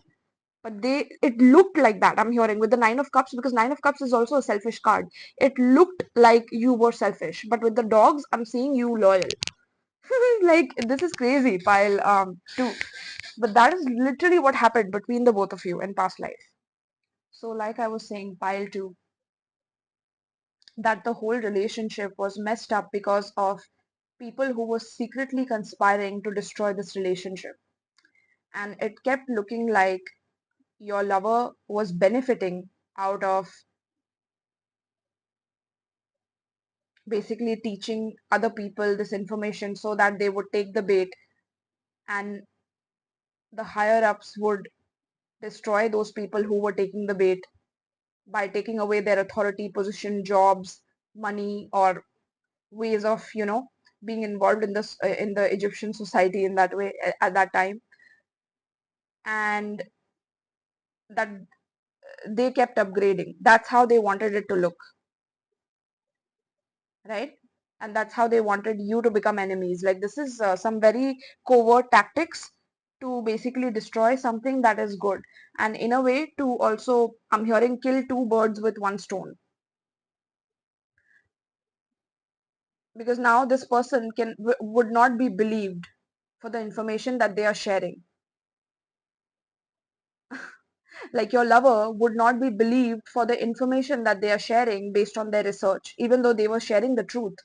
But it looked like that, I'm hearing, with the Nine of Cups, because Nine of Cups is also a selfish card. It looked like you were selfish, but with the dogs, I'm seeing you loyal. Like this is crazy, pile two. But that is literally what happened between the both of you in past life. So like I was saying, pile two, that the whole relationship was messed up because of people who were secretly conspiring to destroy this relationship. And it kept looking like your lover was benefiting out of basically teaching other people this information so that they would take the bait, and the higher ups would destroy those people who were taking the bait by taking away their authority, position, jobs, money, or ways of being involved in this in the Egyptian society in that way at that time. And that they kept upgrading. That's how they wanted it to look, right? And that's how they wanted you to become enemies. Like this is some very covert tactics to basically destroy something that is good, and in a way to also, I'm hearing, kill two birds with one stone. Because now this person would not be believed for the information that they are sharing. Like your lover would not be believed for the information that they are sharing based on their research, even though they were sharing the truth.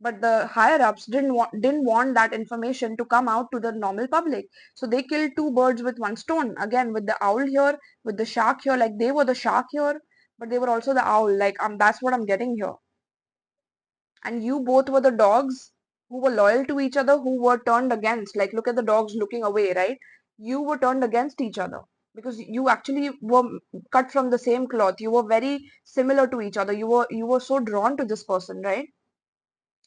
But the higher ups didn't want that information to come out to the normal public, so they killed two birds with one stone. Again, with the owl here, with the shark here. Like they were the shark here, but they were also the owl. Like that's what I'm getting here. And you both were the dogs who were loyal to each other, who were turned against. Like look at the dogs looking away, right? You were turned against each other because you actually were cut from the same cloth. You were very similar to each other. You were so drawn to this person, right?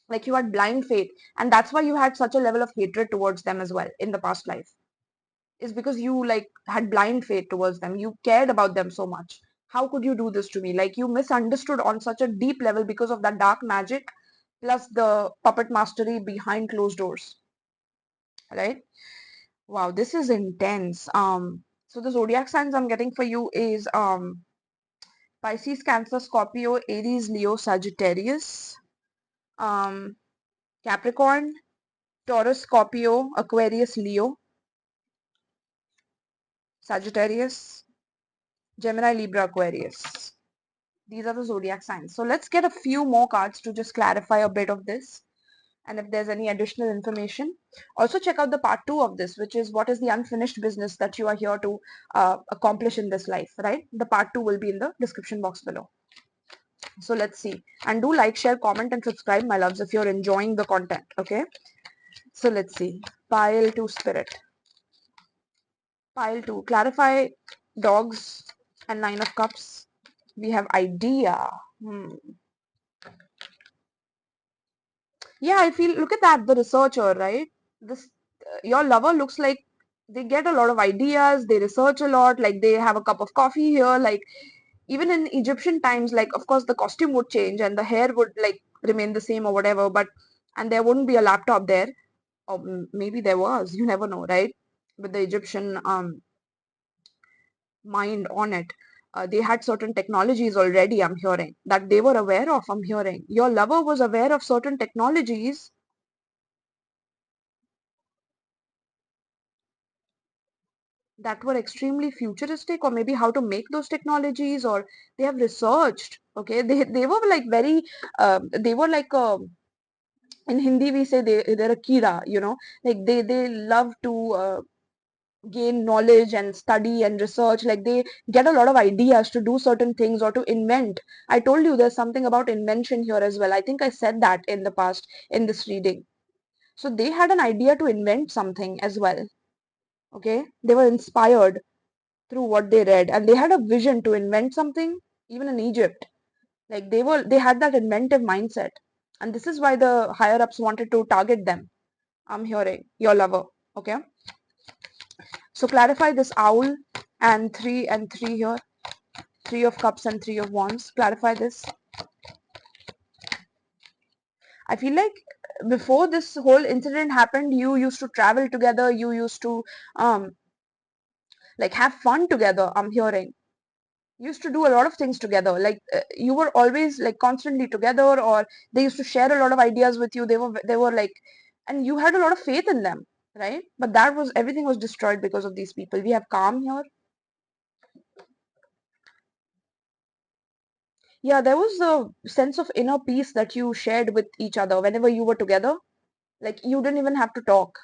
Like you had blind faith, and that's why you had such a level of hatred towards them as well in the past life, is because you like had blind faith towards them. You cared about them so much, How could you do this to me? Like, you misunderstood on such a deep level because of that dark magic plus the puppet mastery behind closed doors, right? Wow, this is intense. So the zodiac signs I'm getting for you is Pisces, Cancer, Scorpio, Aries, Leo, Sagittarius, um, Capricorn, Taurus, Scorpio, Aquarius, Leo, Sagittarius, Gemini, Libra, Aquarius. These are the zodiac signs. So let's get a few more cards to just clarify a bit of this. And if there's any additional information, also check out the part 2 of this, which is what is the unfinished business that you are here to accomplish in this life, right? The part 2 will be in the description box below. So let's see. And do like, share, comment, and subscribe, my loves, if you're enjoying the content, okay? So let's see. Pile 2 spirit. Pile 2. Clarify dogs and 9 of cups. We have idea. Yeah, I feel, look at that, the researcher, right? This, your lover looks like they get a lot of ideas, they research a lot, like they have a cup of coffee here, like even in Egyptian times, like of course the costume would change and the hair would like remain the same or whatever, but and there wouldn't be a laptop there, or maybe there was, you never know, right? With the Egyptian mind on it. They had certain technologies already, I'm hearing, that they were aware of, I'm hearing. Your lover was aware of certain technologies that were extremely futuristic, or maybe how to make those technologies, or they have researched, okay? They were like very they were like in Hindi we say they're a kira, you know, like they love to gain knowledge and study and research, like they get a lot of ideas to do certain things or to invent. I told you there's something about invention here as well. I think I said that in the past in this reading. So they had an idea to invent something as well, okay? They were inspired through what they read, and they had a vision to invent something. Even in Egypt, like they had that inventive mindset, and this is why the higher ups wanted to target them, I'm hearing, your lover, okay? So clarify this owl and 3 here, 3 of cups and 3 of wands. Clarify this. I feel like before this whole incident happened, you used to travel together, you used to um like have fun together, I'm hearing. Used to do a lot of things together, like you were always like constantly together, or they used to share a lot of ideas with you. They were like, and you had a lot of faith in them, right? But that was, everything was destroyed because of these people. We have calm here. Yeah, there was a sense of inner peace that you shared with each other whenever you were together. Like you didn't even have to talk.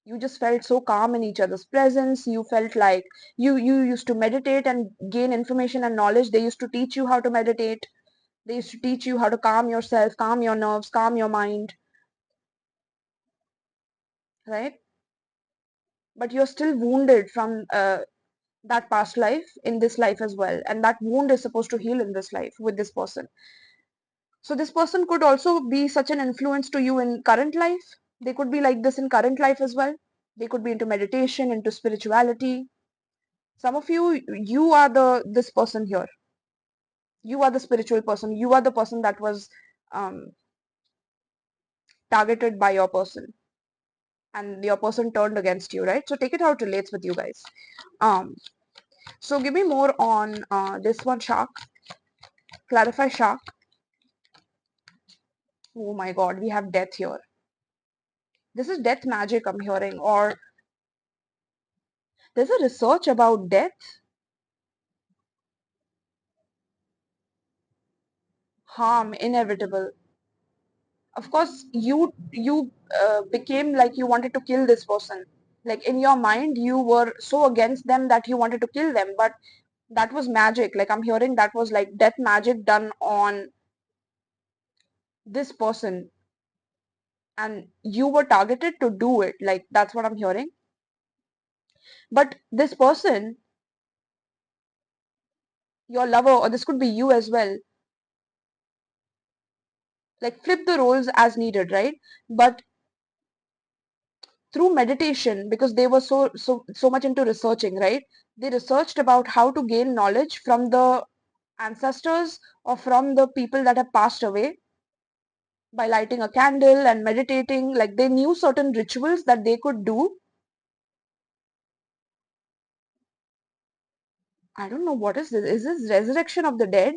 You just felt so calm in each other's presence. You felt like you used to meditate and gain information and knowledge. They used to teach you how to meditate. They used to teach you how to calm yourself, calm your nerves, calm your mind, right? But you're still wounded from that past life in this life as well. And that wound is supposed to heal in this life with this person. So this person could also be such an influence to you in current life. They could be like this in current life as well. They could be into meditation, into spirituality. Some of you, you are this person here. You are the spiritual person. You are the person that was um, targeted by your person, and your person turned against you, right? So take it how it relates with you guys. Um, so give me more on this one, shark. Clarify shark. Oh my god, we have death here. This is death magic, I'm hearing, or there's a research about death, harm, inevitable. Of course, you became like you wanted to kill this person. Like in your mind, you were so against them that you wanted to kill them, but that was magic. Like I'm hearing that was like death magic done on this person, and you were targeted to do it. Like that's what I'm hearing. But this person, your lover, or this could be you as well, like flip the roles as needed, right? But through meditation, because they were so much into researching, right? They researched about how to gain knowledge from the ancestors or from the people that have passed away by lighting a candle and meditating. Like, they knew certain rituals that they could do. I don't know, what is this? Is this resurrection of the dead?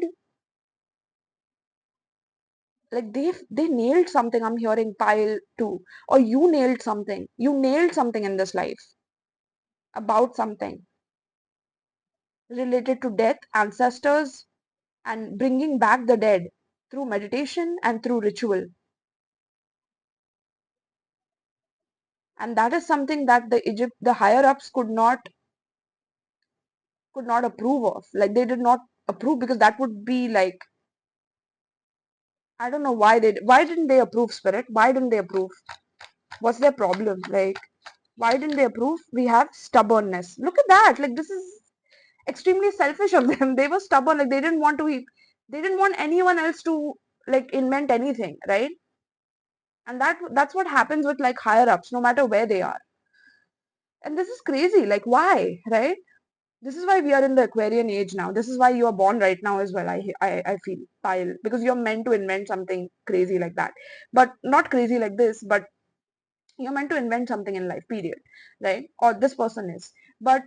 Like, they nailed something. I'm hearing pile too. Or you nailed something. You nailed something in this life about something related to death, ancestors, and bringing back the dead through meditation and through ritual. And that is something that the higher ups could not approve of. Like, they did not approve, because that would be like, I don't know why didn't they approve, spirit? Why didn't they approve? What's their problem? Like, why didn't they approve? We have stubbornness. Look at that. Like, this is extremely selfish of them. They were stubborn. Like, they didn't want anyone else to like invent anything, right? And that's what happens with like higher ups, no matter where they are. And this is crazy. Like, why, right? This is why we are in the Aquarian age now. This is why you are born right now as well. I feel, Pile, because you're meant to invent something crazy like that, but not crazy like this. But you're meant to invent something in life, period, right? Or this person is. But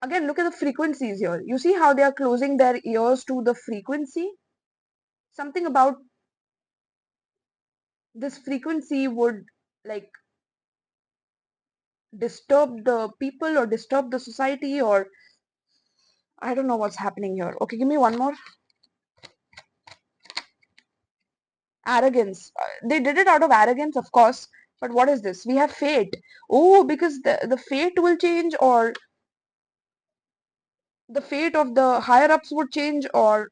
again, look at the frequencies here. You see how they are closing their ears to the frequency. Something about this frequency would like disturb the people or disturb the society, or I don't know what's happening here. Okay, give me one more. Arrogance. They did it out of arrogance, of course. But what is this? We have fate. Oh, because the fate will change, or the fate of the higher ups would change, or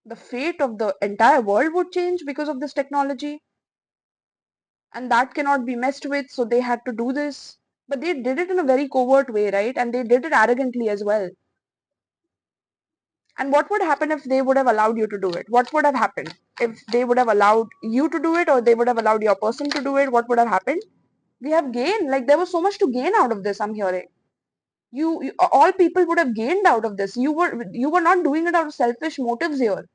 the fate of the entire world would change because of this technology. And that cannot be messed with, so they had to do this. But they did it in a very covert way, right? And they did it arrogantly as well. And what would happen if they would have allowed you to do it? What would have happened if they would have allowed you to do it, or they would have allowed your person to do it? What would have happened? We have gained. Like, there was so much to gain out of this, I'm hearing. You all people would have gained out of this. You were not doing it out of selfish motives here.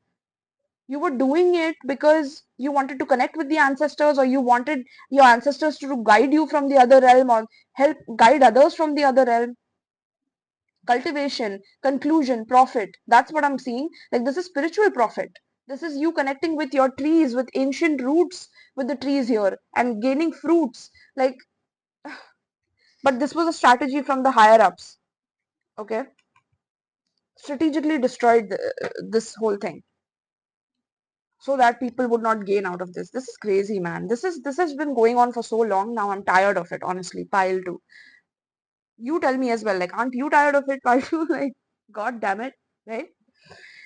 You were doing it because you wanted to connect with the ancestors, or you wanted your ancestors to guide you from the other realm, or help guide others from the other realm. Cultivation, conclusion, profit. That's what I'm seeing. Like, this is spiritual profit. This is you connecting with your trees, with ancient roots, with the trees here, and gaining fruits. Like, but this was a strategy from the higher ups. Okay, strategically destroyed this whole thing so that people would not gain out of this. This is crazy, man. This has been going on for so long now. I'm tired of it, honestly. Pile too. You tell me as well. Like, aren't you tired of it? Pile too? Like, god damn it, right?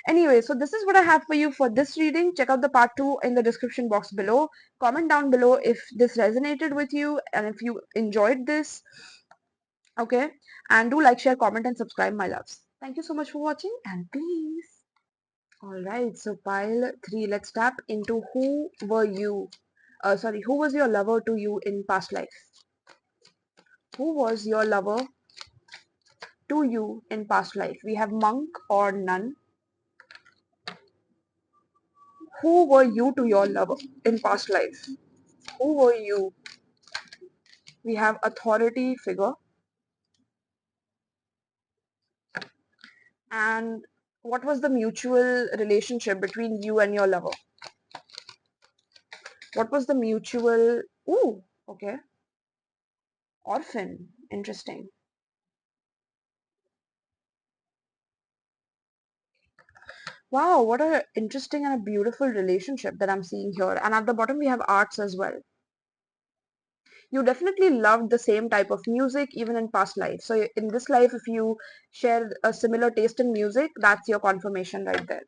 Anyway, so this is what I have for you for this reading. Check out the part 2 in the description box below. Comment down below if this resonated with you and if you enjoyed this. Okay, and do like, share, comment, and subscribe, my loves. Thank you so much for watching, and peace. Alright, so pile 3, let's tap into who were you. Who was your lover to you in past life? Who was your lover to you in past life? We have monk or nun. Who were you to your lover in past life? Who were you? We have authority figure. And what was the mutual relationship between you and your lover? What was the mutual... Ooh, okay. Orphan. Interesting. Wow, what a interesting and a beautiful relationship that I'm seeing here. And at the bottom we have arts as well. You definitely loved the same type of music even in past life. So in this life, if you share a similar taste in music, that's your confirmation right there.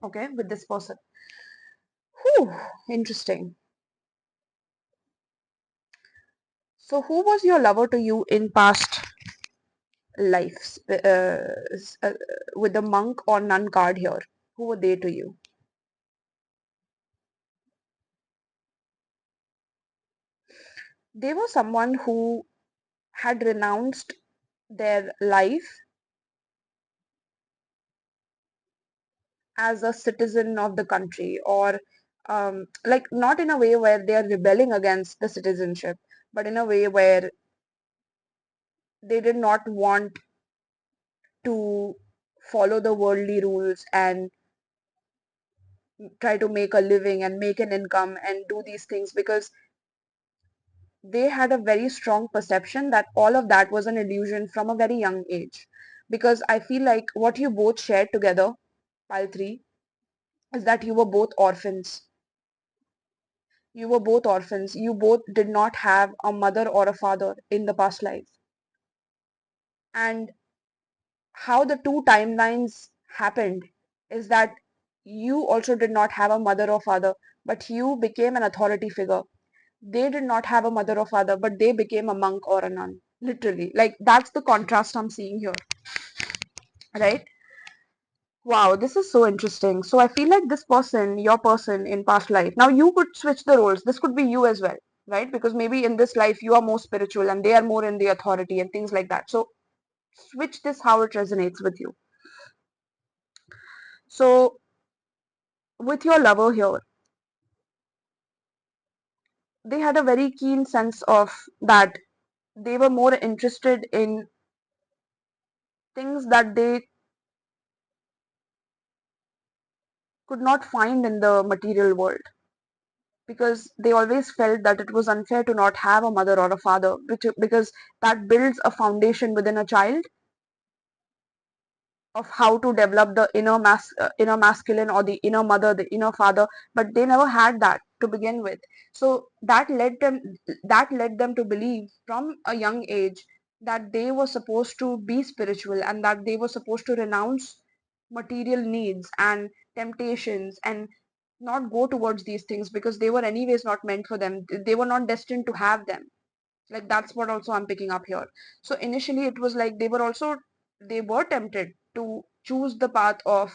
Okay, with this person. Whew, interesting. So who was your lover to you in past lives, with the monk or nun card here? Who were they to you? They were someone who had renounced their life as a citizen of the country, or like not in a way where they are rebelling against the citizenship, but in a way where they did not want to follow the worldly rules and try to make a living and make an income and do these things, because they had a very strong perception that all of that was an illusion from a very young age. Because I feel like what you both shared together, pile 3, is that you were both orphans. You were both orphans. You both did not have a mother or a father in the past life. And how the two timelines happened is that you also did not have a mother or father, but you became an authority figure. They did not have a mother or father, but they became a monk or a nun. Literally. Like, that's the contrast I'm seeing here, right? Wow, this is so interesting. So I feel like this person, your person in past life, now you could switch the roles. This could be you as well, right? Because maybe in this life you are more spiritual and they are more in the authority and things like that. So switch this how it resonates with you. So with your lover here, they had a very keen sense of that they were more interested in things that they could not find in the material world, because they always felt that it was unfair to not have a mother or a father, because that builds a foundation within a child of how to develop the inner masculine, or the inner mother, the inner father, but they never had that to begin with. So that led them to believe from a young age that they were supposed to be spiritual, and that they were supposed to renounce material needs and temptations and not go towards these things, because they were anyways not meant for them. They were not destined to have them. Like, that's what also I'm picking up here. So initially it was like they were tempted to choose the path of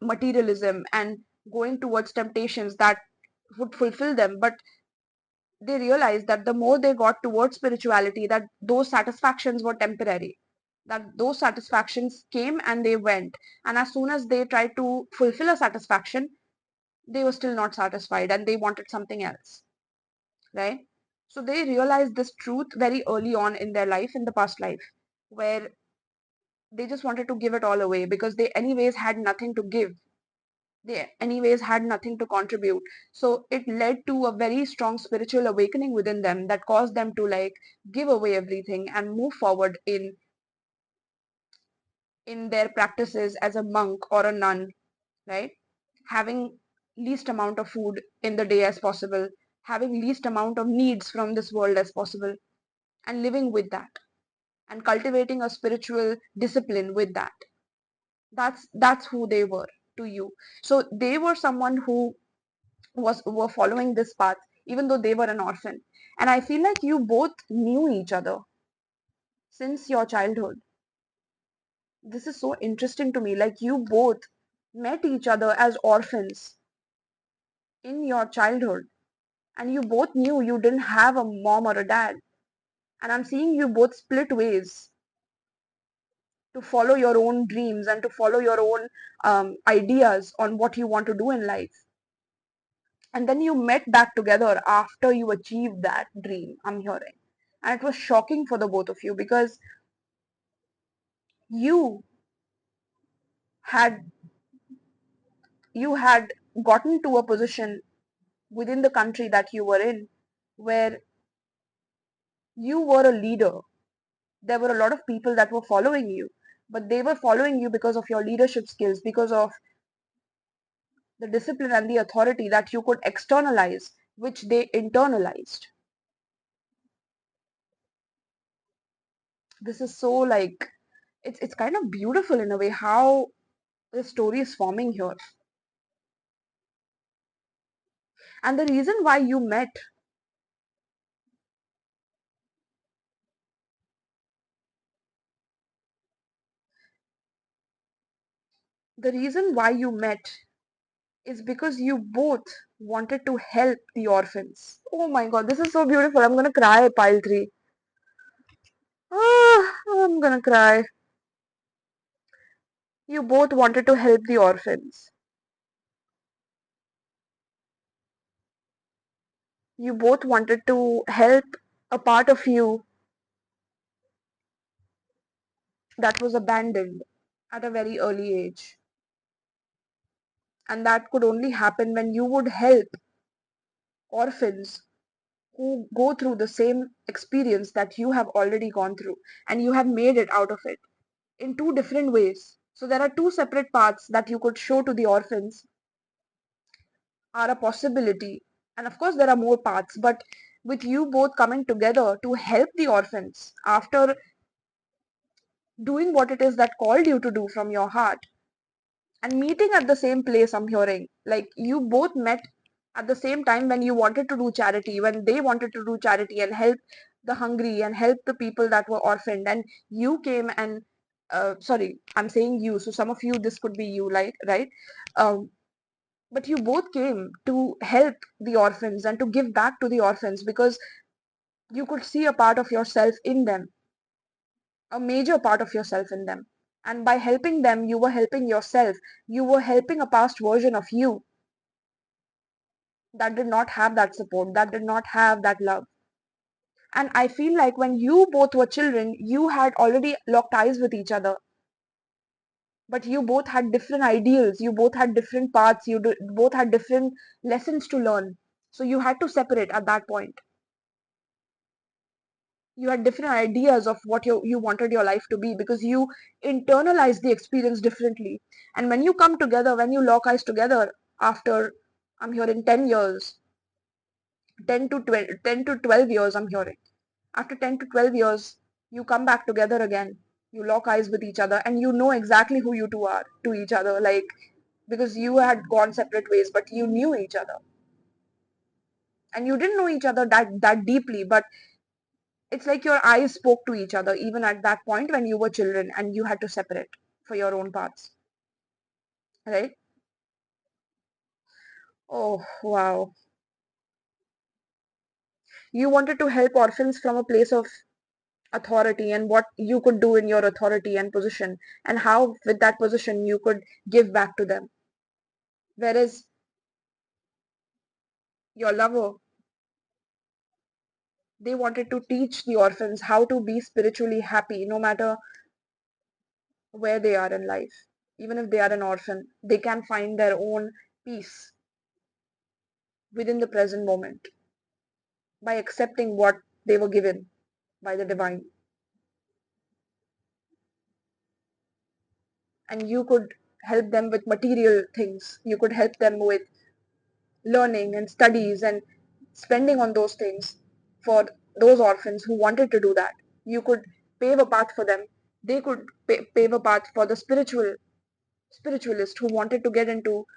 materialism and going towards temptations that would fulfill them, but they realized that the more they got towards spirituality, that those satisfactions were temporary, that those satisfactions came and they went, and as soon as they tried to fulfill a satisfaction, they were still not satisfied and they wanted something else, right? So they realized this truth very early on in their life, in the past life, where they just wanted to give it all away, because they anyways had nothing to give. They anyways had nothing to contribute. So it led to a very strong spiritual awakening within them that caused them to like give away everything and move forward in their practices as a monk or a nun, right? Having least amount of food in the day as possible, having least amount of needs from this world as possible, and living with that, and cultivating a spiritual discipline with that. That's who they were to you. So they were someone who were following this path, even though they were an orphan. And I feel like you both knew each other since your childhood. This is so interesting to me. Like, you both met each other as orphans in your childhood, and you both knew you didn't have a mom or a dad. And I'm seeing you both split ways to follow your own dreams and to follow your own ideas on what you want to do in life. And then you met back together after you achieved that dream, I'm hearing. And it was shocking for the both of you, because you had you had gotten to a position within the country that you were in, where you were a leader. There were a lot of people that were following you, but they were following you because of your leadership skills, because of the discipline and the authority that you could externalize, which they internalized. This is so like, it's kind of beautiful in a way how the story is forming here. And the reason why you met, the reason why you met is because you both wanted to help the orphans. Oh my god, this is so beautiful. I'm gonna cry, pile 3. Ah, I'm gonna cry. You both wanted to help the orphans. You both wanted to help a part of you that was abandoned at a very early age. And that could only happen when you would help orphans who go through the same experience that you have already gone through, and you have made it out of it in two different ways. So there are two separate paths that you could show to the orphans are a possibility. And of course, there are more paths, but with you both coming together to help the orphans after doing what it is that called you to do from your heart and meeting at the same place, I'm hearing. Like you both met at the same time when you wanted to do charity, when they wanted to do charity and help the hungry and help the people that were orphaned. And you came and, sorry, I'm saying you. So some of you, this could be you, like, right? Um, but you both came to help the orphans and to give back to the orphans because you could see a part of yourself in them, a major part of yourself in them. And by helping them, you were helping yourself. You were helping a past version of you that did not have that support, that did not have that love. And I feel like when you both were children, you had already locked eyes with each other. But you both had different ideals, you both had different paths, both had different lessons to learn. So you had to separate at that point. You had different ideas of what you wanted your life to be because you internalized the experience differently. And when you come together, when you lock eyes together after, I'm hearing 10 years, 10 to 12, 10 to 12 years, I'm hearing. After 10 to 12 years, you come back together again. You lock eyes with each other and you know exactly who you two are to each other. Like, because you had gone separate ways, but you knew each other. And you didn't know each other that deeply, but it's like your eyes spoke to each other even at that point when you were children and you had to separate for your own paths. Right? Oh, wow. You wanted to help orphans from a place of authority and what you could do in your authority and position, and how with that position you could give back to them. Whereas your lover, they wanted to teach the orphans how to be spiritually happy no matter where they are in life. Even if they are an orphan, they can find their own peace within the present moment by accepting what they were given by the divine. And you could help them with material things. You could help them with learning and studies and spending on those things for those orphans who wanted to do that. You could pave a path for them. They could pave a path for the spiritualist who wanted to get into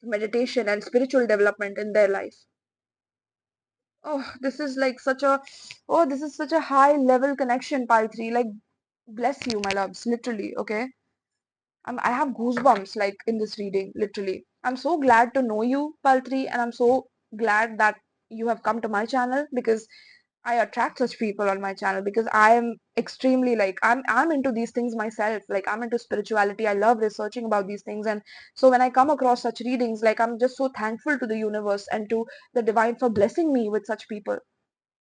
meditation and spiritual development in their life. Oh, this is like such a, oh, this is such a high level connection, Pi 3. Like, bless you, my loves, literally, okay? I have goosebumps like in this reading, literally. I'm so glad to know you, Paltri, and I'm so glad that you have come to my channel because I attract such people on my channel because I am extremely like I'm into these things myself. Like I'm into spirituality. I love researching about these things. And so when I come across such readings, like I'm just so thankful to the universe and to the divine for blessing me with such people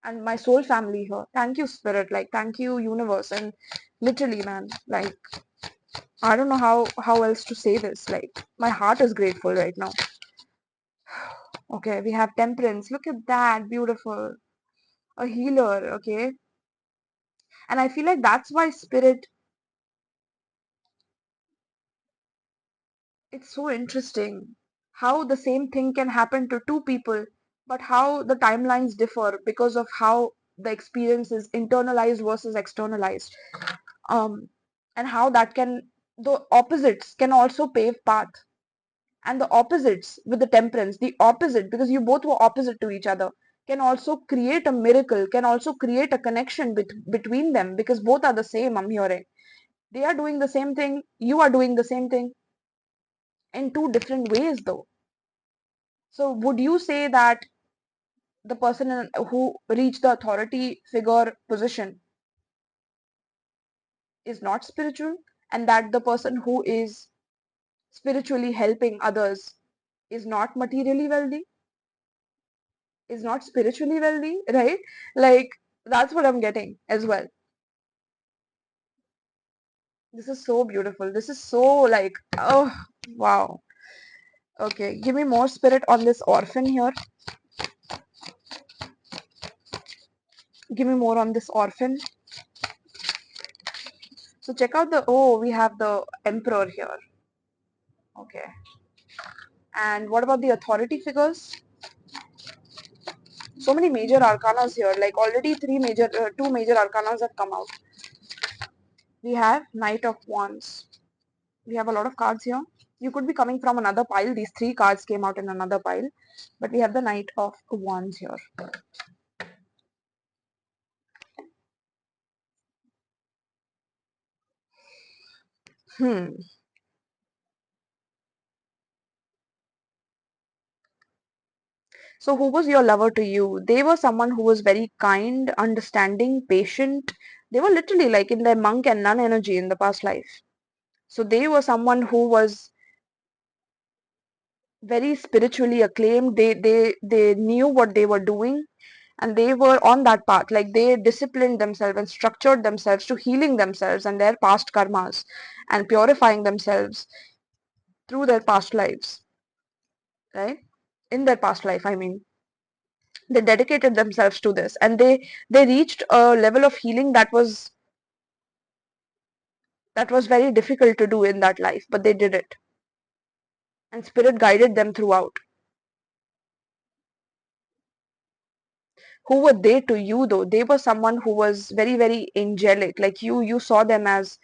and my soul family here. Thank you, spirit. Like thank you, universe. And literally, man, like I don't know how else to say this. Like my heart is grateful right now. Okay, we have temperance. Look at that, beautiful. A healer, okay? And I feel like that's why spirit, it's so interesting how the same thing can happen to two people, but how the timelines differ because of how the experience is internalized versus externalized. Um, and how that can, the opposites can also pave path. And the opposites with the temperance, the opposite, because you both were opposite to each other, can also create a miracle, can also create a connection between them because both are the same, I'm hearing. They are doing the same thing, you are doing the same thing. in two different ways though. So would you say that the person who reached the authority figure position is not spiritual, and that the person who is spiritually helping others is not materially wealthy, is not spiritually wealthy, right? Like, that's what I'm getting as well. This is so beautiful. This is so like, oh, wow. Okay, give me more spirit on this orphan here. Give me more on this orphan. So check out the, oh, we have the emperor here. Okay. And what about the authority figures? So many major arcanas here. Like already two major arcanas have come out. We have Knight of Wands. We have a lot of cards here. You could be coming from another pile. These three cards came out in another pile. But we have the Knight of Wands here. Hmm. So who was your lover to you? They were someone who was very kind, understanding, patient. They were literally like in their monk and nun energy in the past life. So they were someone who was very spiritually acclaimed. They knew what they were doing, and they were on that path. Like they disciplined themselves and structured themselves to healing themselves and their past karmas and purifying themselves through their past lives, right? In their past life, I mean, they dedicated themselves to this, and they reached a level of healing that was very difficult to do in that life, but they did it, and spirit guided them throughout. Who were they to you though? They were someone who was very, very angelic. Like you saw them as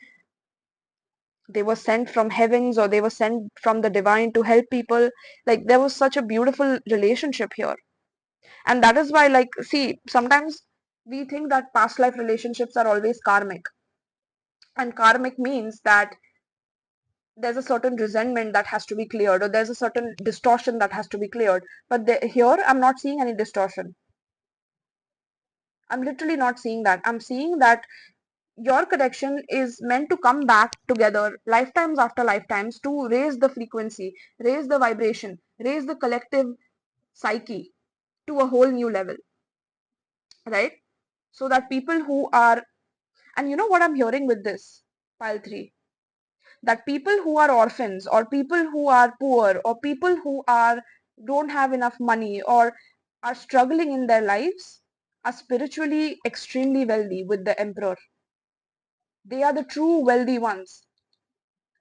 they were sent from heavens, or they were sent from the divine to help people. Like there was such a beautiful relationship here. And that is why, like, see, sometimes we think that past life relationships are always karmic, and karmic means that there's a certain resentment that has to be cleared, or there's a certain distortion that has to be cleared. But here I'm not seeing any distortion. I'm literally not seeing that. I'm seeing that your connection is meant to come back together lifetimes after lifetimes to raise the frequency, raise the vibration, raise the collective psyche to a whole new level, right? So that people who are, and you know what I'm hearing with this pile 3, that people who are orphans, or people who are poor, or people who are don't have enough money, or are struggling in their lives, are spiritually extremely wealthy with the emperor. They are the true wealthy ones.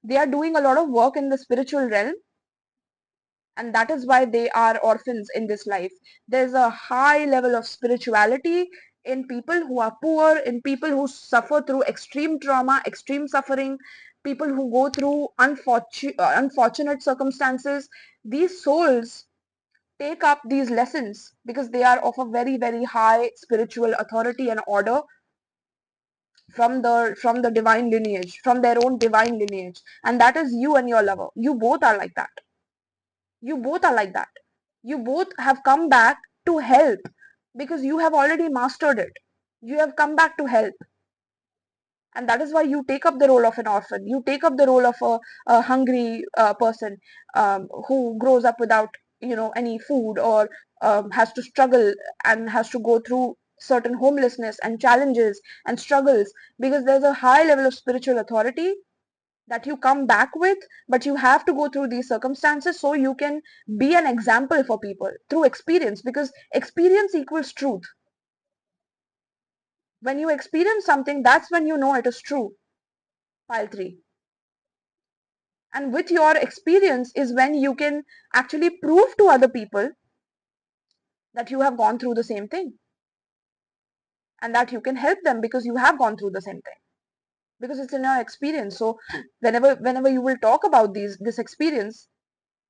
They are doing a lot of work in the spiritual realm, and that is why they are orphans in this life. There's a high level of spirituality in people who are poor, in people who suffer through extreme trauma, extreme suffering, people who go through unfortunate circumstances. These souls take up these lessons because they are of a very, very high spiritual authority and order from the divine lineage, from their own divine lineage. And that is you and your lover. You both are like that. You both are like that. You both have come back to help because you have already mastered it. You have come back to help. And that is why you take up the role of an orphan. You take up the role of a hungry person who grows up without, any food, or has to struggle and has to go through certain homelessness and challenges and struggles, because there's a high level of spiritual authority that you come back with, but you have to go through these circumstances so you can be an example for people through experience, because experience equals truth. When you experience something, that's when you know it is true. Pile 3. And with your experience is when you can actually prove to other people that you have gone through the same thing, and that you can help them because you have gone through the same thing, because it's in your experience. So whenever you will talk about this experience,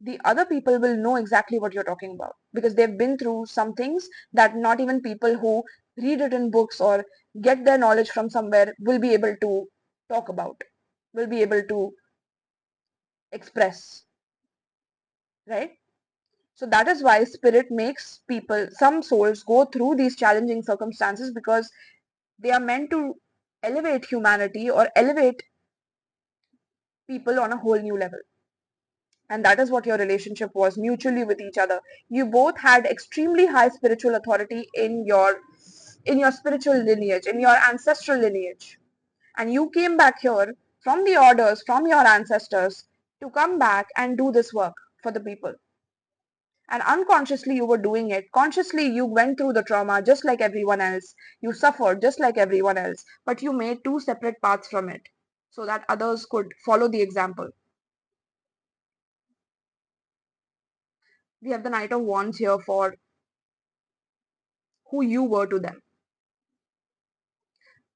the other people will know exactly what you're talking about, because they've been through some things that not even people who read it in books or get their knowledge from somewhere will be able to talk about, will be able to express. right? So that is why spirit makes people, some souls go through these challenging circumstances, because they are meant to elevate humanity or elevate people on a whole new level. And that is what your relationship was, mutually with each other. You both had extremely high spiritual authority in your spiritual lineage, in your ancestral lineage. And you came back here from the orders from your ancestors to come back and do this work for the people. And unconsciously you were doing it. Consciously you went through the trauma just like everyone else. You suffered just like everyone else. But you made two separate paths from it so that others could follow the example. We have the Knight of Wands here for who you were to them.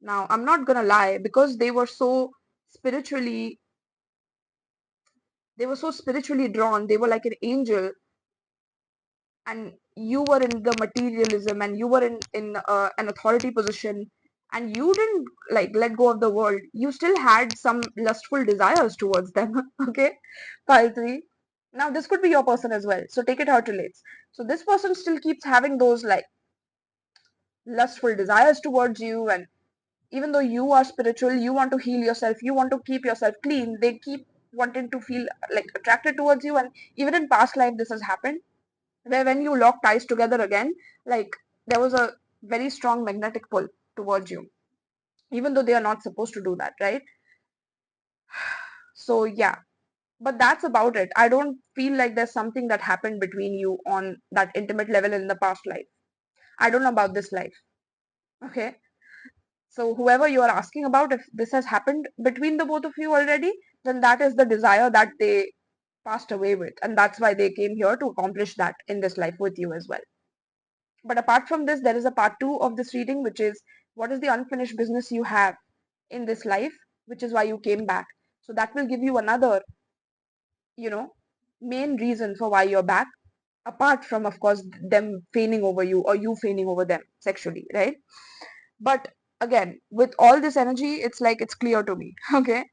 Now, I'm not gonna lie, because they were so spiritually drawn, they were like an angel, and you were in the materialism, and you were in an authority position, and you didn't like let go of the world. You still had some lustful desires towards them. Okay, pile 3. Now this could be your person as well, so take it how it relates. So this person still keeps having those like lustful desires towards you, and even though you are spiritual, you want to heal yourself, you want to keep yourself clean, they keep wanting to feel like attracted towards you. And even in past life this has happened, where when you lock ties together again, like there was a very strong magnetic pull towards you, even though they are not supposed to do that, right? So yeah, but that's about it. I don't feel like there's something that happened between you on that intimate level in the past life. I don't know about this life. Okay, so whoever you are asking about, if this has happened between the both of you already, then that is the desire that they passed away with, and that's why they came here to accomplish that in this life with you as well. But apart from this, there is a part 2 of this reading, which is what is the unfinished business you have in this life, which is why you came back. So that will give you another, you know, main reason for why you're back, apart from, of course, them feigning over you or you feigning over them sexually, right? But again, with all this energy, it's like it's clear to me. Okay,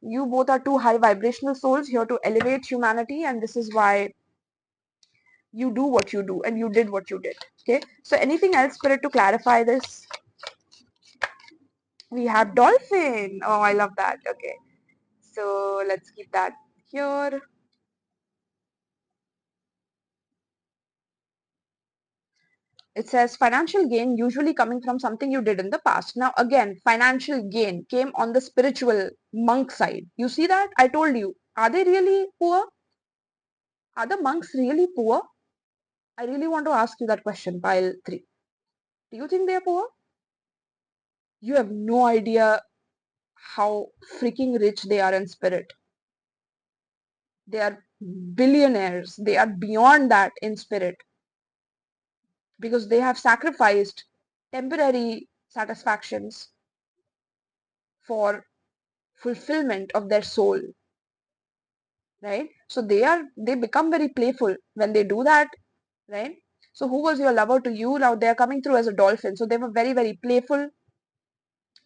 you both are two high vibrational souls here to elevate humanity, and this is why you do what you do and you did what you did. Okay, so anything else, Spirit, to clarify this? We have dolphin. Oh, I love that. Okay, so let's keep that here. It says financial gain usually coming from something you did in the past. Now again, financial gain came on the spiritual monk side. You see that? I told you. Are they really poor? Are the monks really poor? I really want to ask you that question, pile 3. Do you think they are poor? You have no idea how freaking rich they are in spirit. They are billionaires. They are beyond that in spirit, because they have sacrificed temporary satisfactions for fulfillment of their soul, right? So they become very playful when they do that, right? So who was your lover to you? Now they are coming through as a dolphin. So they were very, very playful.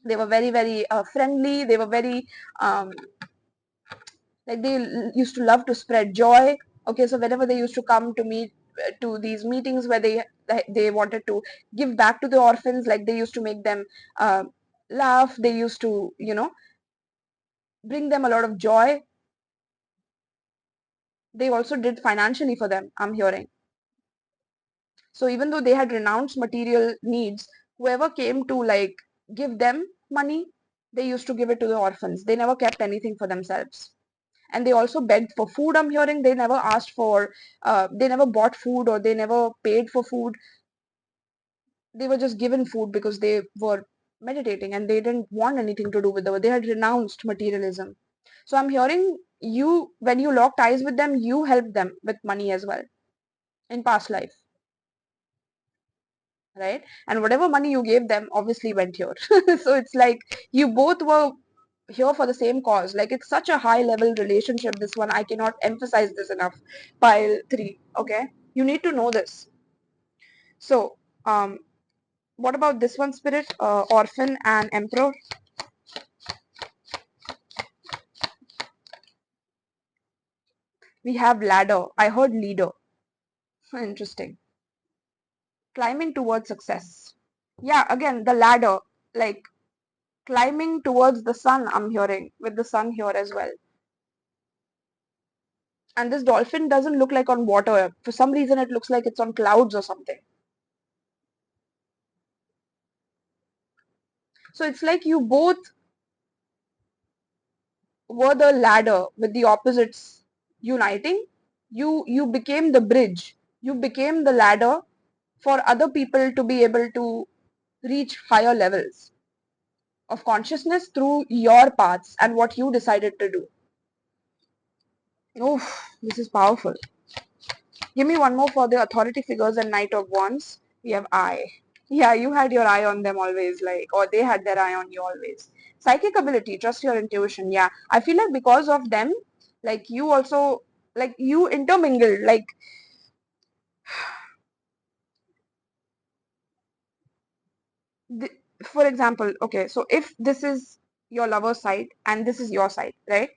They were very, very friendly. They were very like they used to love to spread joy. Okay, so whenever they used to come to meet to these meetings where they wanted to give back to the orphans, like they used to make them laugh, they used to, you know, bring them a lot of joy. They also did financially for them, I'm hearing. So even though they had renounced material needs, whoever came to like give them money, they used to give it to the orphans. They never kept anything for themselves. And they also begged for food, I'm hearing. They never asked for they never bought food, or they never paid for food. They were just given food because they were meditating and they didn't want anything to do with the, they had renounced materialism. So I'm hearing you, when you locked eyes with them, you helped them with money as well in past life, right? And whatever money you gave them obviously went here. So it's like you both were here for the same cause. Like it's such a high level relationship, this one. I cannot emphasize this enough. Pile 3. Okay, you need to know this. So what about this one, Spirit? Orphan and Emperor. We have ladder. I heard leader. Interesting. Climbing towards success. Yeah, again, the ladder. Like climbing towards the sun, I'm hearing, with the sun here as well. And this dolphin doesn't look like on water. For some reason, it looks like it's on clouds or something. So it's like you both were the ladder with the opposites uniting. You became the bridge. You became the ladder for other people to be able to reach higher levels of consciousness through your paths and what you decided to do. Oh, this is powerful. Give me one more for the authority figures and Knight of Wands. We have I. Yeah, you had your eye on them always, like, or they had their eye on you always. Psychic ability, trust your intuition. Yeah, I feel like because of them, like you also, like you intermingled, like the, for example, okay, so if this is your lover's side and this is your side, right?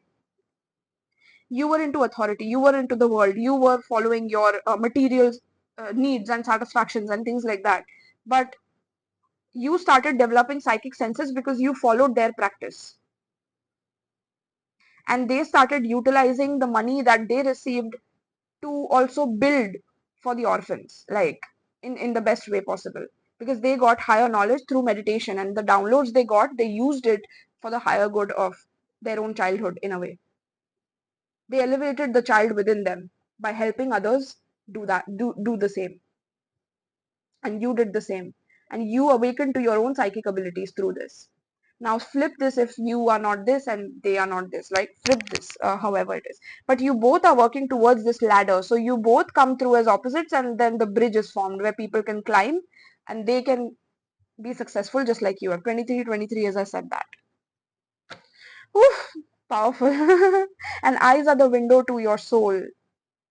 You were into authority, you were into the world, you were following your material needs and satisfactions and things like that. But you started developing psychic senses because you followed their practice. And they started utilizing the money that they received to also build for the orphans, like in the best way possible. Because they got higher knowledge through meditation, and the downloads they got, they used it for the higher good of their own childhood in a way. They elevated the child within them by helping others do the same. And you did the same. And you awakened to your own psychic abilities through this. Now flip this if you are not this and they are not this. Like flip this, however it is. But you both are working towards this ladder. So you both come through as opposites, and then the bridge is formed where people can climb and they can be successful just like you are. 23, as I said that. Oof, powerful. And eyes are the window to your soul.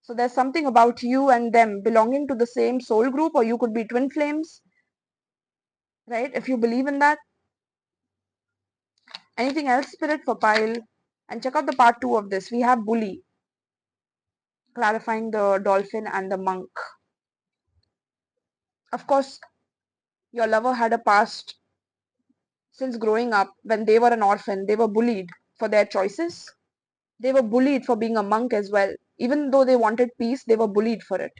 So there's something about you and them belonging to the same soul group, or you could be twin flames, right? If you believe in that. Anything else, Spirit, for pile? And check out the part 2 of this. We have bully, clarifying the dolphin and the monk. Of course, your lover had a past since growing up. When they were an orphan, they were bullied for their choices. They were bullied for being a monk as well. Even though they wanted peace, they were bullied for it.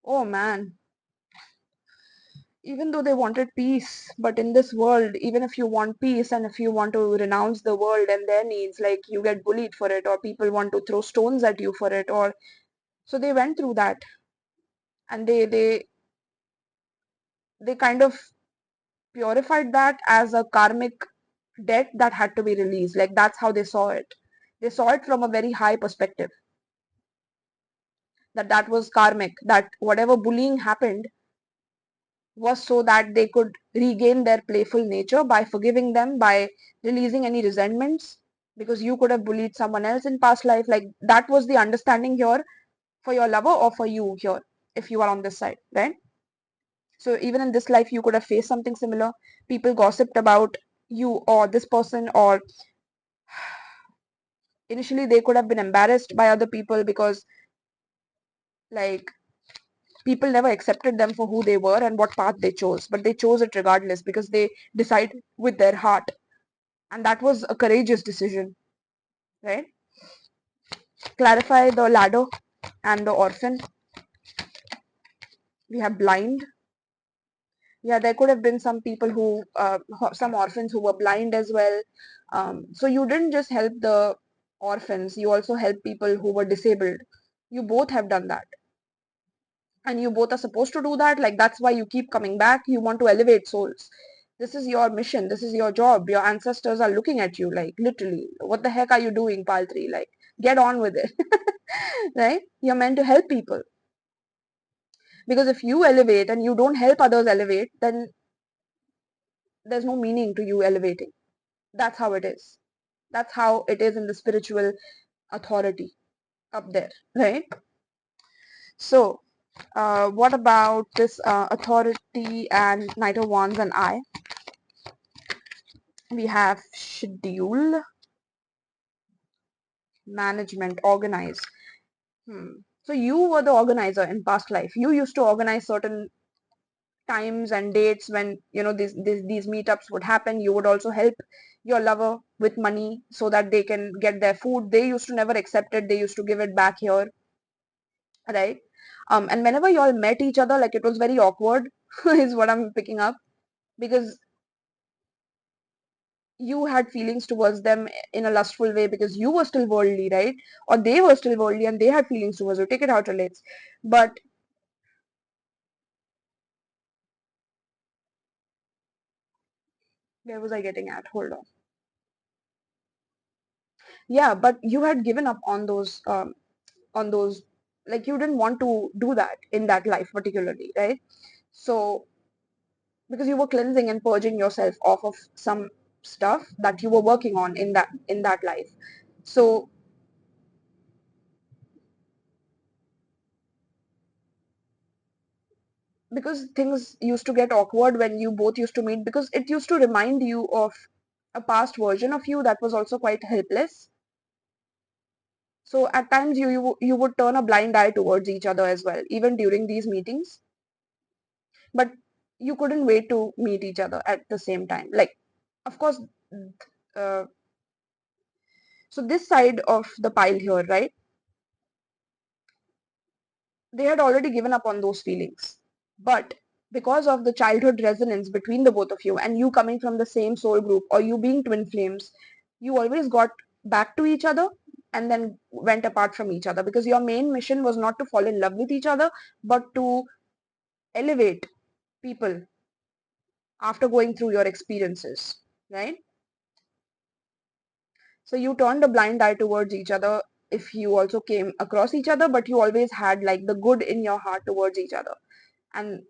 Oh man. Even though they wanted peace, but in this world, even if you want peace and if you want to renounce the world and their needs, like you get bullied for it, or people want to throw stones at you for it, or so they went through that. And they kind of purified that as a karmic debt that had to be released. Like that's how they saw it. They saw it from a very high perspective, that was karmic, that whatever bullying happened was so that they could regain their playful nature by forgiving them, by releasing any resentments, because you could have bullied someone else in past life. Like that was the understanding here for your lover or for you here, if you are on this side, right? So even in this life, you could have faced something similar. People gossiped about you or this person, or initially they could have been embarrassed by other people because like people never accepted them for who they were and what path they chose. But they chose it regardless because they decide with their heart. And that was a courageous decision, right? Clarify the ladder and the orphan. We have blind. Yeah, there could have been some people who, some orphans who were blind as well. So you didn't just help the orphans, you also helped people who were disabled. You both have done that. And you both are supposed to do that. Like, that's why you keep coming back. You want to elevate souls. This is your mission. This is your job. Your ancestors are looking at you, like, literally. What the heck are you doing, Paltri? Like, get on with it. Right? You're meant to help people. Because if you elevate and you don't help others elevate, then there's no meaning to you elevating. That's how it is. That's how it is in the spiritual authority up there, right? So, what about this authority and Knight of Wands and I? We have schedule, management, organize. So you were the organizer in past life. You used to organize certain times and dates when these meetups would happen. You would also help your lover with money so that they can get their food. They used to never accept it. They used to give it back here, right? And whenever you all met each other, like, it was very awkward, is what I'm picking up, because you had feelings towards them in a lustful way because you were still worldly, right? Or they were still worldly and they had feelings towards you. Take it how it relates. But where was I getting at? Hold on. Yeah, but you had given up on those, like, you didn't want to do that in that life particularly, right? So because you were cleansing and purging yourself off of some stuff that you were working on in that life. So because things used to get awkward when you both used to meet, because it used to remind you of a past version of you that was also quite helpless. So at times you would turn a blind eye towards each other as well, even during these meetings. But you couldn't wait to meet each other at the same time. Like, of course, uh, so this side of the pile here, right? They had already given up on those feelings. But because of the childhood resonance between the both of you, and you coming from the same soul group, or you being twin flames, you always got back to each other and then went apart from each other, because your main mission was not to fall in love with each other, but to elevate people after going through your experiences, right? So you turned a blind eye towards each other if you also came across each other, but you always had like the good in your heart towards each other. And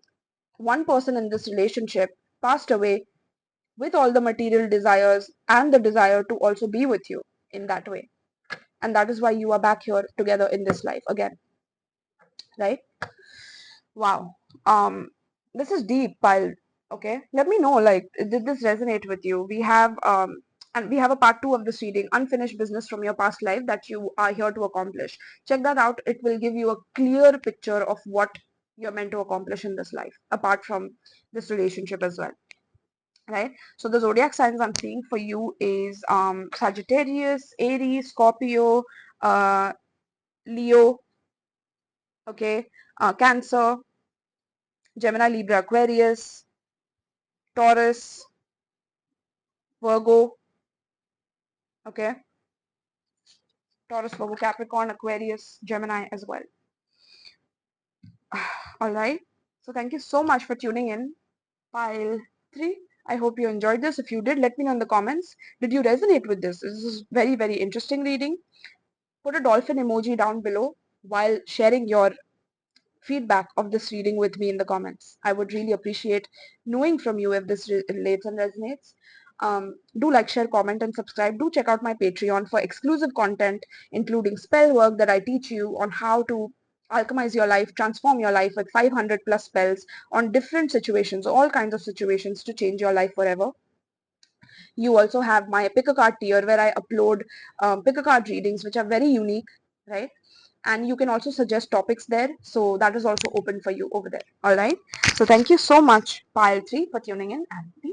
one person in this relationship passed away with all the material desires and the desire to also be with you in that way. And that is why you are back here together in this life again, right? Wow. This is deep, Pile. Okay. Let me know, like, did this resonate with you? We have a part two of this reading, unfinished business from your past life that you are here to accomplish. Check that out. It will give you a clear picture of what you're meant to accomplish in this life, apart from this relationship as well. Right? So the zodiac signs I'm seeing for you is Sagittarius, Aries, Scorpio, uh, Leo, okay, Cancer, Gemini, Libra, Aquarius, Taurus, Virgo, okay, Taurus, Virgo, Capricorn, Aquarius, Gemini as well. All right. So thank you so much for tuning in. Pile 3. I hope you enjoyed this. If you did, let me know in the comments. Did you resonate with this? This is very, very interesting reading. Put a dolphin emoji down below while sharing your feedback of this reading with me in the comments. I would really appreciate knowing from you if this relates and resonates. Do like, share, comment, and subscribe. Do check out my Patreon for exclusive content, including spell work that I teach you on how to alchemize your life, transform your life with 500 plus spells on different situations, all kinds of situations to change your life forever. You also have my pick a card tier where I upload pick a card readings, which are very unique, right? And you can also suggest topics there. So that is also open for you over there. All right. So thank you so much, Pile 3, for tuning in, and peace.